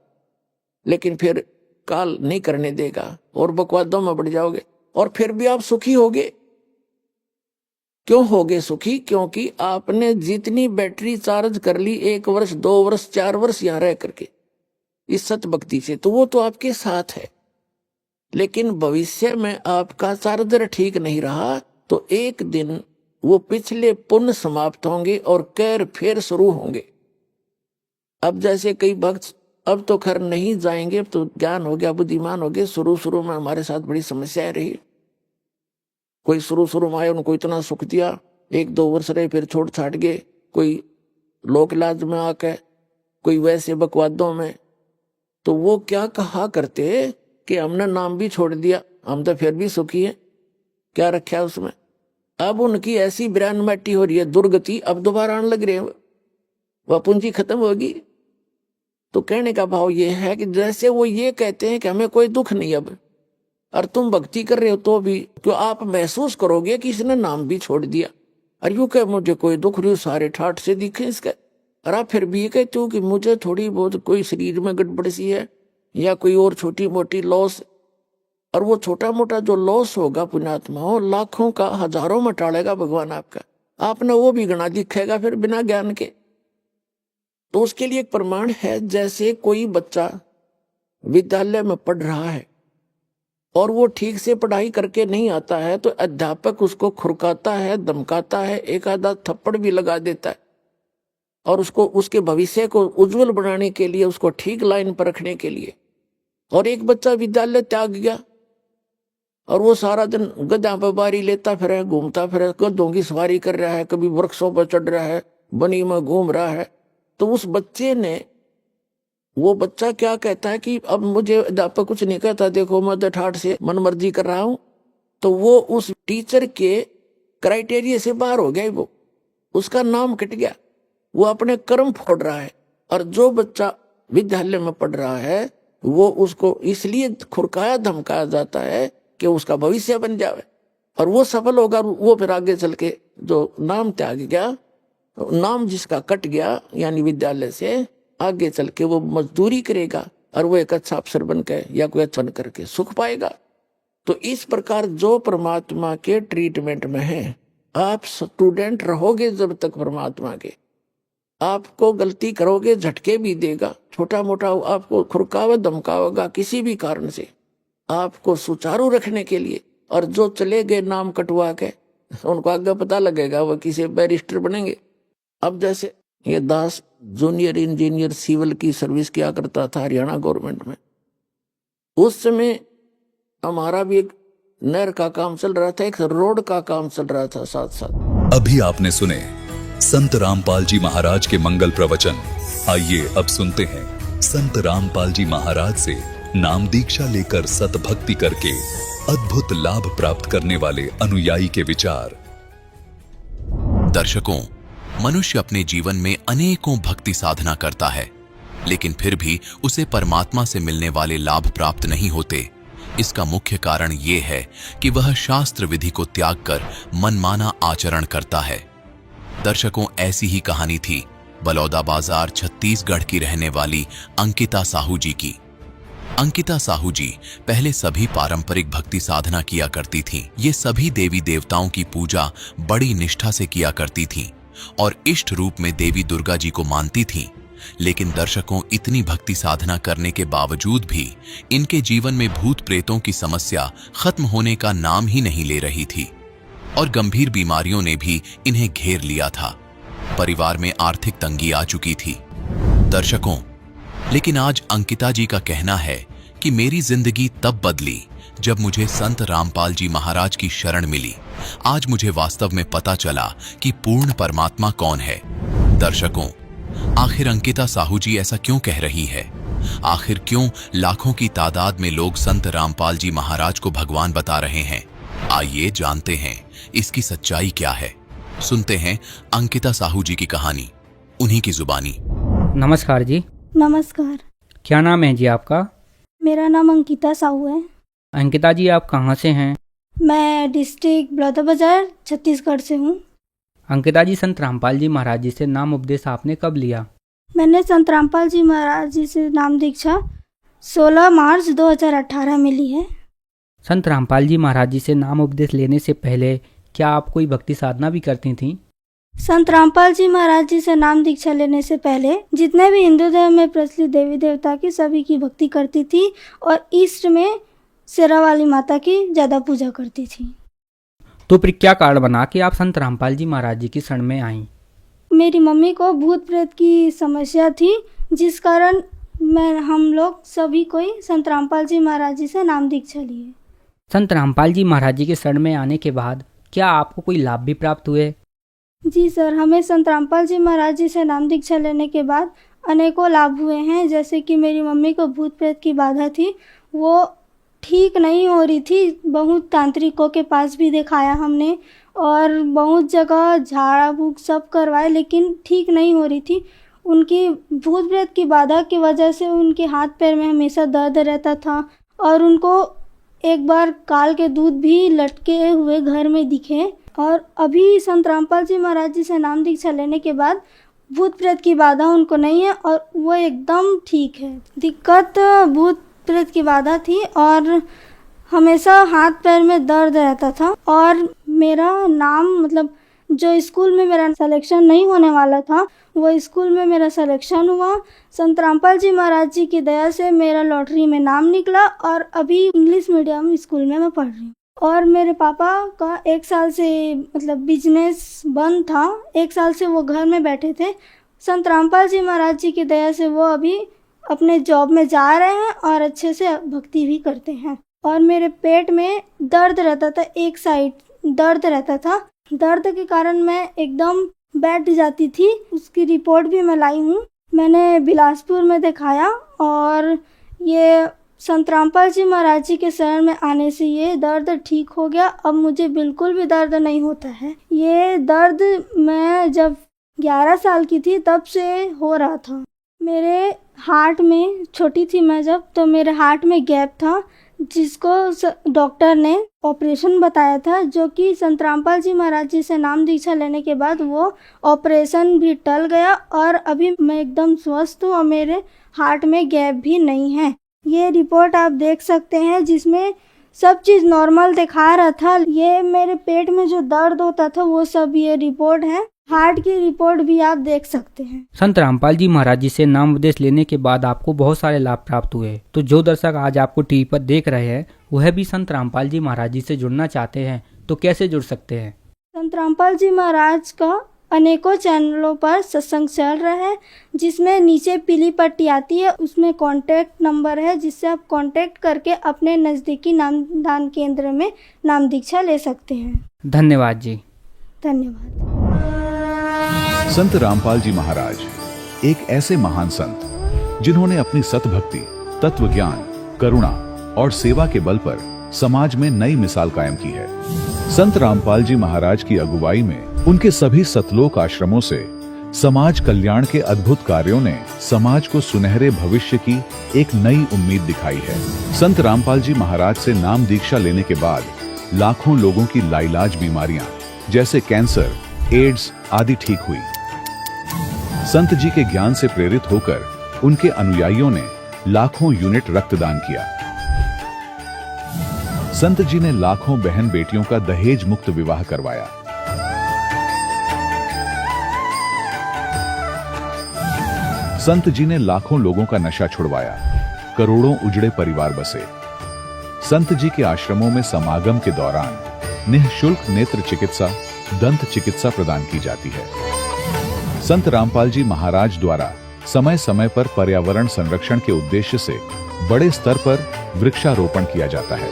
लेकिन फिर काल नहीं करने देगा और बकवादों में बढ़ जाओगे और फिर भी आप सुखी होगे। क्यों होगे सुखी? क्योंकि आपने जितनी बैटरी चार्ज कर ली 1 वर्ष 2 वर्ष 4 वर्ष यहां रह करके इस सत भक्ति से, तो वो तो आपके साथ है। लेकिन भविष्य में आपका चार्जर ठीक नहीं रहा तो एक दिन वो पिछले पुण्य समाप्त होंगे और कैर फिर शुरू होंगे। अब जैसे कई भक्त अब तो खैर नहीं जाएंगे, अब तो ज्ञान हो गया, बुद्धिमान हो गए। शुरू में हमारे साथ बड़ी समस्याएं रही। कोई शुरू में आए, उनको इतना सुख दिया, 1-2 वर्ष रहे, फिर छोड़ छाट गए। कोई लोक लाज में आके, कोई वैसे बकवादों में। तो वो क्या कहा करते कि हमने नाम भी छोड़ दिया, हम तो फिर भी सुखी है, क्या रखा है उसमें। अब उनकी ऐसी ब्रांड मैटी हो रही है, दुर्गति, अब दोबारा आने लग रहे हैं, वह पूंजी खत्म होगी। तो कहने का भाव ये है कि जैसे वो ये कहते हैं कि हमें कोई दुख नहीं, अब और तुम भक्ति कर रहे हो तो भी क्यों आप महसूस करोगे कि इसने नाम भी छोड़ दिया। और यूं कह मुझे कोई दुख नहीं, सारे ठाठ से दिखे इसके। और आप फिर भी ये कहते हो कि मुझे थोड़ी बहुत कोई शरीर में गड़बड़ सी है या कोई और छोटी मोटी लॉस। और वो छोटा मोटा जो लॉस होगा पुण्यात्मा हो, लाखों का हजारों में टालेगा भगवान आपका। आपने वो भी गणा दिखेगा फिर बिना ज्ञान के। तो उसके लिए एक प्रमाण है, जैसे कोई बच्चा विद्यालय में पढ़ रहा है और वो ठीक से पढ़ाई करके नहीं आता है तो अध्यापक उसको खुरकाता है, धमकाता है, एक आधा थप्पड़ भी लगा देता है और उसको उसके भविष्य को उज्जवल बनाने के लिए, उसको ठीक लाइन पर रखने के लिए। और एक बच्चा विद्यालय त्याग गया और वो सारा दिन गधा पर बारी लेता फिरे, घूमता फिरे, गधों की सवारी कर रहा है, कभी वृक्षों पर चढ़ रहा है, बनी में घूम रहा है। तो उस बच्चे ने, वो बच्चा क्या कहता है कि अब मुझे अध्यापक कुछ नहीं कहता, देखो मैं तो ठाठ से मनमर्जी कर रहा हूं। तो वो उस टीचर के क्राइटेरिया से बाहर हो गया, वो उसका नाम कट गया, वो अपने कर्म फोड़ रहा है। और जो बच्चा विद्यालय में पढ़ रहा है वो उसको इसलिए खुरकाया धमकाया जाता है कि उसका भविष्य बन जाए और वो सफल होगा। वो फिर आगे चल के जो नाम त्याग गया, नाम जिसका कट गया यानी विद्यालय से, आगे चल के वो मजदूरी करेगा और वो एक अच्छा अफसर बन के या कोई अच्छा करके सुख पाएगा। तो इस प्रकार जो परमात्मा के ट्रीटमेंट में है, आप स्टूडेंट रहोगे जब तक परमात्मा के, आपको गलती करोगे झटके भी देगा, छोटा मोटा आपको खुरकावा धमकावेगा किसी भी कारण से, आपको सुचारू रखने के लिए। और जो चले गए नाम कटवा के, उनको आगे पता लगेगा वो किसी बैरिस्टर बनेंगे। अब जैसे ये दास जूनियर इंजीनियर सिविल की सर्विस किया करता था हरियाणा गवर्नमेंट में, उस समय हमारा भी एक नहर का काम चल रहा था, एक रोड का काम चल रहा था साथ साथ। अभी आपने सुने संत रामपाल जी महाराज के मंगल प्रवचन। आइए अब सुनते हैं संत रामपाल जी महाराज से नाम दीक्षा लेकर सतभक्ति करके अद्भुत लाभ प्राप्त करने वाले अनुयायी के विचार। दर्शकों, मनुष्य अपने जीवन में अनेकों भक्ति साधना करता है, लेकिन फिर भी उसे परमात्मा से मिलने वाले लाभ प्राप्त नहीं होते। इसका मुख्य कारण ये है कि वह शास्त्र विधि को त्याग कर मनमाना आचरण करता है। दर्शकों, ऐसी ही कहानी थी बलौदाबाजार छत्तीसगढ़ की रहने वाली अंकिता साहू जी की। अंकिता साहू जी पहले सभी पारंपरिक भक्ति साधना किया करती थीं। ये सभी देवी देवताओं की पूजा बड़ी निष्ठा से किया करती थीं और इष्ट रूप में देवी दुर्गा जी को मानती थीं। लेकिन दर्शकों, इतनी भक्ति साधना करने के बावजूद भी इनके जीवन में भूत प्रेतों की समस्या खत्म होने का नाम ही नहीं ले रही थी और गंभीर बीमारियों ने भी इन्हें घेर लिया था। परिवार में आर्थिक तंगी आ चुकी थी। दर्शकों, लेकिन आज अंकिता जी का कहना है कि मेरी जिंदगी तब बदली जब मुझे संत रामपाल जी महाराज की शरण मिली। आज मुझे वास्तव में पता चला कि पूर्ण परमात्मा कौन है। दर्शकों, आखिर अंकिता साहू जी ऐसा क्यों कह रही है? आखिर क्यों लाखों की तादाद में लोग संत रामपाल जी महाराज को भगवान बता रहे हैं? आइए जानते हैं इसकी सच्चाई क्या है। सुनते हैं अंकिता साहू जी की कहानी, उन्हीं की जुबानी। नमस्कार जी। नमस्कार। क्या नाम है जी आपका? मेरा नाम अंकिता साहू है। अंकिता जी, आप कहाँ से हैं? मैं डिस्ट्रिक्ट बलौदाबाजार छत्तीसगढ़ से हूँ। अंकिता जी, संत रामपाल जी महाराज जी से नाम उपदेश आपने कब लिया? मैंने संत रामपाल जी महाराज जी से नाम दीक्षा 16 मार्च 2018 में ली है। संत रामपाल जी महाराज जी से नाम उपदेश लेने से पहले क्या आप कोई भक्ति साधना भी करती थीं? संत रामपाल जी महाराज जी से नाम दीक्षा लेने से पहले जितने भी हिंदू धर्म में प्रचलित देवी देवता की सभी की भक्ति करती थी और ईस्ट में शेरावाली माता की ज़्यादा पूजा करती थी। तो फिर क्या कारण बना कि आप संत रामपाल जी महाराज जी की शरण में आईं? मेरी मम्मी को भूत प्रेत की समस्या थी, जिस कारण हम लोग सभी कोई संत रामपाल जी महाराज जी से नाम दीक्षा लिए। संत रामपाल जी महाराज जी के शरण में आने के बाद क्या आपको कोई लाभ भी प्राप्त हुए? जी सर, हमें संत रामपाल जी महाराज जी से नाम दीक्षा लेने के बाद अनेकों लाभ हुए हैं। जैसे कि मेरी मम्मी को भूत प्रेत की बाधा थी, वो ठीक नहीं हो रही थी। बहुत तांत्रिकों के पास भी दिखाया हमने और बहुत जगह झाड़ा फूक सब करवाए, लेकिन ठीक नहीं हो रही थी। उनकी भूत प्रेत की बाधा की वजह से उनके हाथ पैर में हमेशा दर्द रहता था और उनको एक बार काल के दूध भी लटके हुए घर में दिखे। और अभी संत रामपाल जी महाराज जी से नाम दीक्षा लेने के बाद भूत प्रेत की बाधा उनको नहीं है और वो एकदम ठीक है। दिक्कत भूत प्रेत की बाधा थी और हमेशा हाथ पैर में दर्द रहता था और मेरा नाम मतलब जो स्कूल में मेरा सिलेक्शन नहीं होने वाला था वो स्कूल में मेरा सिलेक्शन हुआ। संत रामपाल जी महाराज जी की दया से मेरा लॉटरी में नाम निकला और अभी इंग्लिश मीडियम स्कूल में मैं पढ़ रही हूँ। और मेरे पापा का 1 साल से मतलब बिजनेस बंद था, 1 साल से वो घर में बैठे थे। संत रामपाल जी महाराज जी की दया से वो अभी अपने जॉब में जा रहे हैं और अच्छे से भक्ति भी करते हैं। और मेरे पेट में दर्द रहता था, एक साइड दर्द रहता था, दर्द के कारण मैं एकदम बैठ जाती थी। उसकी रिपोर्ट भी मैं लाई हूँ, मैंने बिलासपुर में दिखाया और ये संत रामपाल जी महाराज जी के शरण में आने से ये दर्द ठीक हो गया। अब मुझे बिल्कुल भी दर्द नहीं होता है। ये दर्द मैं जब 11 साल की थी तब से हो रहा था। मेरे हार्ट में, छोटी थी मैं जब, तो मेरे हार्ट में गैप था जिसको डॉक्टर ने ऑपरेशन बताया था, जो कि संत रामपाल जी महाराज जी से नाम दीक्षा लेने के बाद वो ऑपरेशन भी टल गया और अभी मैं एकदम स्वस्थ हूँ और मेरे हार्ट में गैप भी नहीं है। ये रिपोर्ट आप देख सकते हैं जिसमें सब चीज़ नॉर्मल दिखा रहा था। ये मेरे पेट में जो दर्द होता था वो सब ये रिपोर्ट है, हार्ट की रिपोर्ट भी आप देख सकते हैं। संत रामपाल जी महाराज जी से नाम उपदेश लेने के बाद आपको बहुत सारे लाभ प्राप्त हुए। तो जो दर्शक आज आपको टीवी पर देख रहे हैं वह भी संत रामपाल जी महाराज जी से जुड़ना चाहते हैं तो कैसे जुड़ सकते हैं? संत रामपाल जी महाराज का अनेकों चैनलों पर सत्संग चल रहा है, जिसमें नीचे पीली पट्टी आती है, उसमें कॉन्टैक्ट नंबर है जिससे आप कॉन्टैक्ट करके अपने नज़दीकी नामदान केंद्र में नाम दीक्षा ले सकते हैं। धन्यवाद जी। धन्यवाद। संत रामपाल जी महाराज एक ऐसे महान संत जिन्होंने अपनी सतभक्ति, तत्व ज्ञान, करुणा और सेवा के बल पर समाज में नई मिसाल कायम की है। संत रामपाल जी महाराज की अगुवाई में उनके सभी सतलोक आश्रमों से समाज कल्याण के अद्भुत कार्यों ने समाज को सुनहरे भविष्य की एक नई उम्मीद दिखाई है। संत रामपाल जी महाराज से नाम दीक्षा लेने के बाद लाखों लोगों की लाइलाज बीमारियां जैसे कैंसर, एड्स आदि ठीक हुई। संत जी के ज्ञान से प्रेरित होकर उनके अनुयायियों ने लाखों यूनिट रक्तदान किया। संत जी ने लाखों बहन बेटियों का दहेज मुक्त विवाह करवाया। संत जी ने लाखों लोगों का नशा छुड़वाया, करोड़ों उजड़े परिवार बसे। संत जी के आश्रमों में समागम के दौरान निःशुल्क नेत्र चिकित्सा, दंत चिकित्सा प्रदान की जाती है। संत रामपाल जी महाराज द्वारा समय समय पर पर्यावरण संरक्षण के उद्देश्य से बड़े स्तर पर वृक्षारोपण किया जाता है।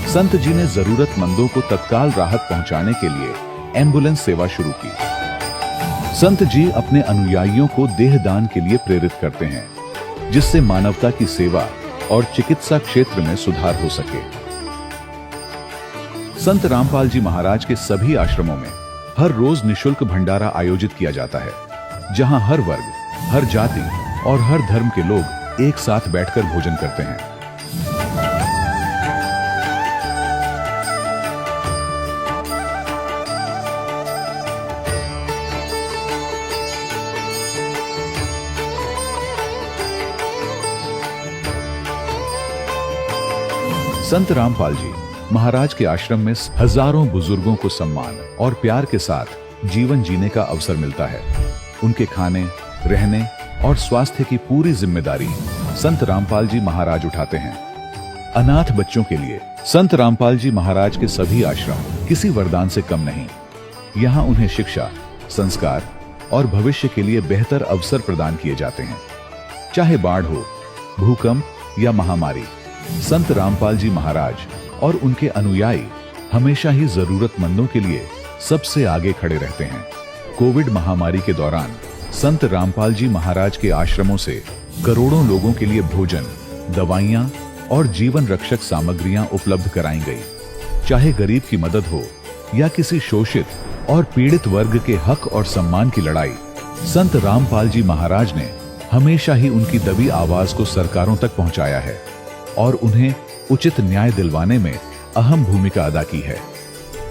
संत जी ने जरूरतमंदों को तत्काल राहत पहुंचाने के लिए एम्बुलेंस सेवा शुरू की। संत जी अपने अनुयायियों को देहदान के लिए प्रेरित करते हैं, जिससे मानवता की सेवा और चिकित्सा क्षेत्र में सुधार हो सके। संत रामपाल जी महाराज के सभी आश्रमों में हर रोज निःशुल्क भंडारा आयोजित किया जाता है, जहां हर वर्ग, हर जाति और हर धर्म के लोग एक साथ बैठकर भोजन करते हैं। संत रामपाल जी महाराज के आश्रम में हजारों बुजुर्गों को सम्मान और प्यार के साथ जीवन जीने का अवसर मिलता है। उनके खाने, रहने और स्वास्थ्य की पूरी जिम्मेदारी संत रामपाल जी महाराज उठाते हैं। अनाथ बच्चों के लिए संत रामपाल जी महाराज के सभी आश्रम किसी वरदान से कम नहीं। यहाँ उन्हें शिक्षा, संस्कार और भविष्य के लिए बेहतर अवसर प्रदान किए जाते हैं। चाहे बाढ़ हो, भूकंप या महामारी, संत रामपाल जी महाराज और उनके अनुयायी हमेशा ही जरूरतमंदों के लिए सबसे आगे खड़े रहते हैं। कोविड महामारी के दौरान संत रामपाल जी महाराज के आश्रमों से करोड़ों लोगों के लिए भोजन, दवाइयां और जीवन रक्षक सामग्रियां उपलब्ध कराई गई। चाहे गरीब की मदद हो या किसी शोषित और पीड़ित वर्ग के हक और सम्मान की लड़ाई, संत रामपाल जी महाराज ने हमेशा ही उनकी दबी आवाज को सरकारों तक पहुंचाया है और उन्हें उचित न्याय दिलवाने में अहम भूमिका अदा की है।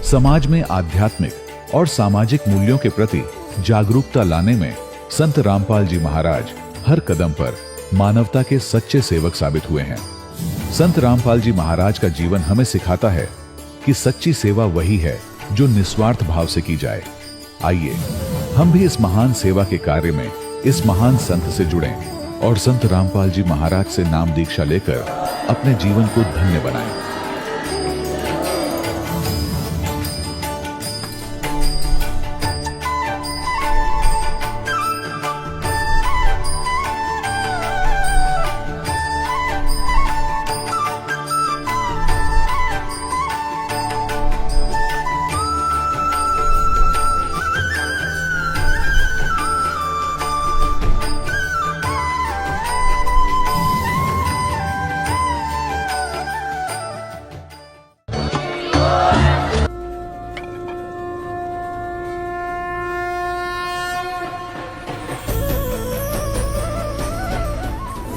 समाज में आध्यात्मिक और सामाजिक मूल्यों के प्रति जागरूकता लाने में संत रामपाल जी महाराज हर कदम पर मानवता के सच्चे सेवक साबित हुए हैं। संत रामपाल जी महाराज का जीवन हमें सिखाता है कि सच्ची सेवा वही है जो निस्वार्थ भाव से की जाए। आइए हम भी इस महान सेवा के कार्य में इस महान संत से जुड़ें और संत रामपाल जी महाराज से नाम दीक्षा लेकर अपने जीवन को धन्य बनाएं।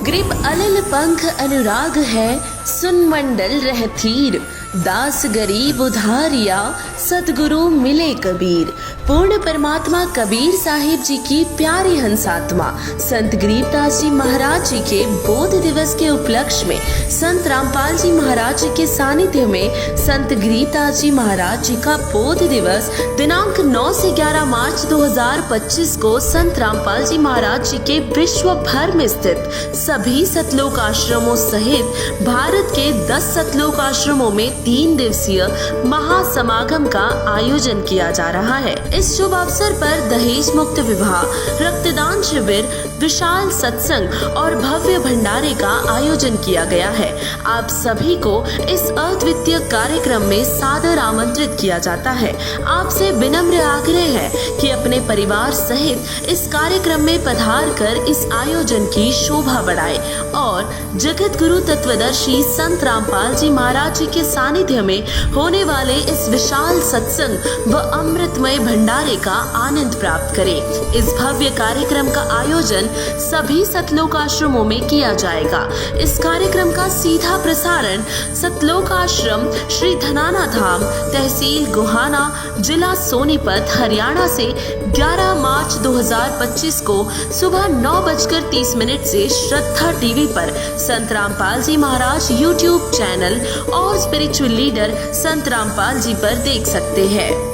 ग्रीब अलिल पंख अनुराग है, सुन मंडल रहथीर। दास गरीब उधारिया, सतगुरु मिले कबीर। पूर्ण परमात्मा कबीर साहिब जी की प्यारी हंसात्मा संत गरीबदास जी महाराज जी के बोध दिवस के उपलक्ष्य में संत रामपाल जी महाराज जी के सानिध्य में संत गरीबदास जी महाराज जी का बोध दिवस दिनांक 9 से 11 मार्च 2025 को संत रामपाल जी महाराज जी के विश्व भर में स्थित सभी सतलोक आश्रमों सहित भारत के 10 सतलोक आश्रमों में 3 दिवसीय महासमागम का आयोजन किया जा रहा है। इस शुभ अवसर पर दहेज मुक्त विवाह, रक्तदान शिविर, विशाल सत्संग और भव्य भंडारे का आयोजन किया गया है। आप सभी को इस अद्वितीय कार्यक्रम में सादर आमंत्रित किया जाता है। आपसे विनम्र आग्रह है कि अपने परिवार सहित इस कार्यक्रम में पधार कर इस आयोजन की शोभा बढ़ाए और जगत गुरु तत्वदर्शी संत रामपाल जी महाराज जी के सानिध्य में होने वाले इस विशाल सत्संग व अमृतमय भंडारे का आनंद प्राप्त करें। इस भव्य कार्यक्रम का आयोजन सभी सतलोक आश्रमों में किया जाएगा। इस कार्यक्रम का सीधा प्रसारण सतलोक आश्रम श्री धनाना धाम, तहसील गोहाना, जिला सोनीपत, हरियाणा से 11 मार्च 2025 को सुबह 9:30 से श्रद्धा टीवी पर संत रामपाल जी महाराज यूट्यूब चैनल और स्पिरिचुअल लीडर संत रामपाल जी पर देख सकते हैं।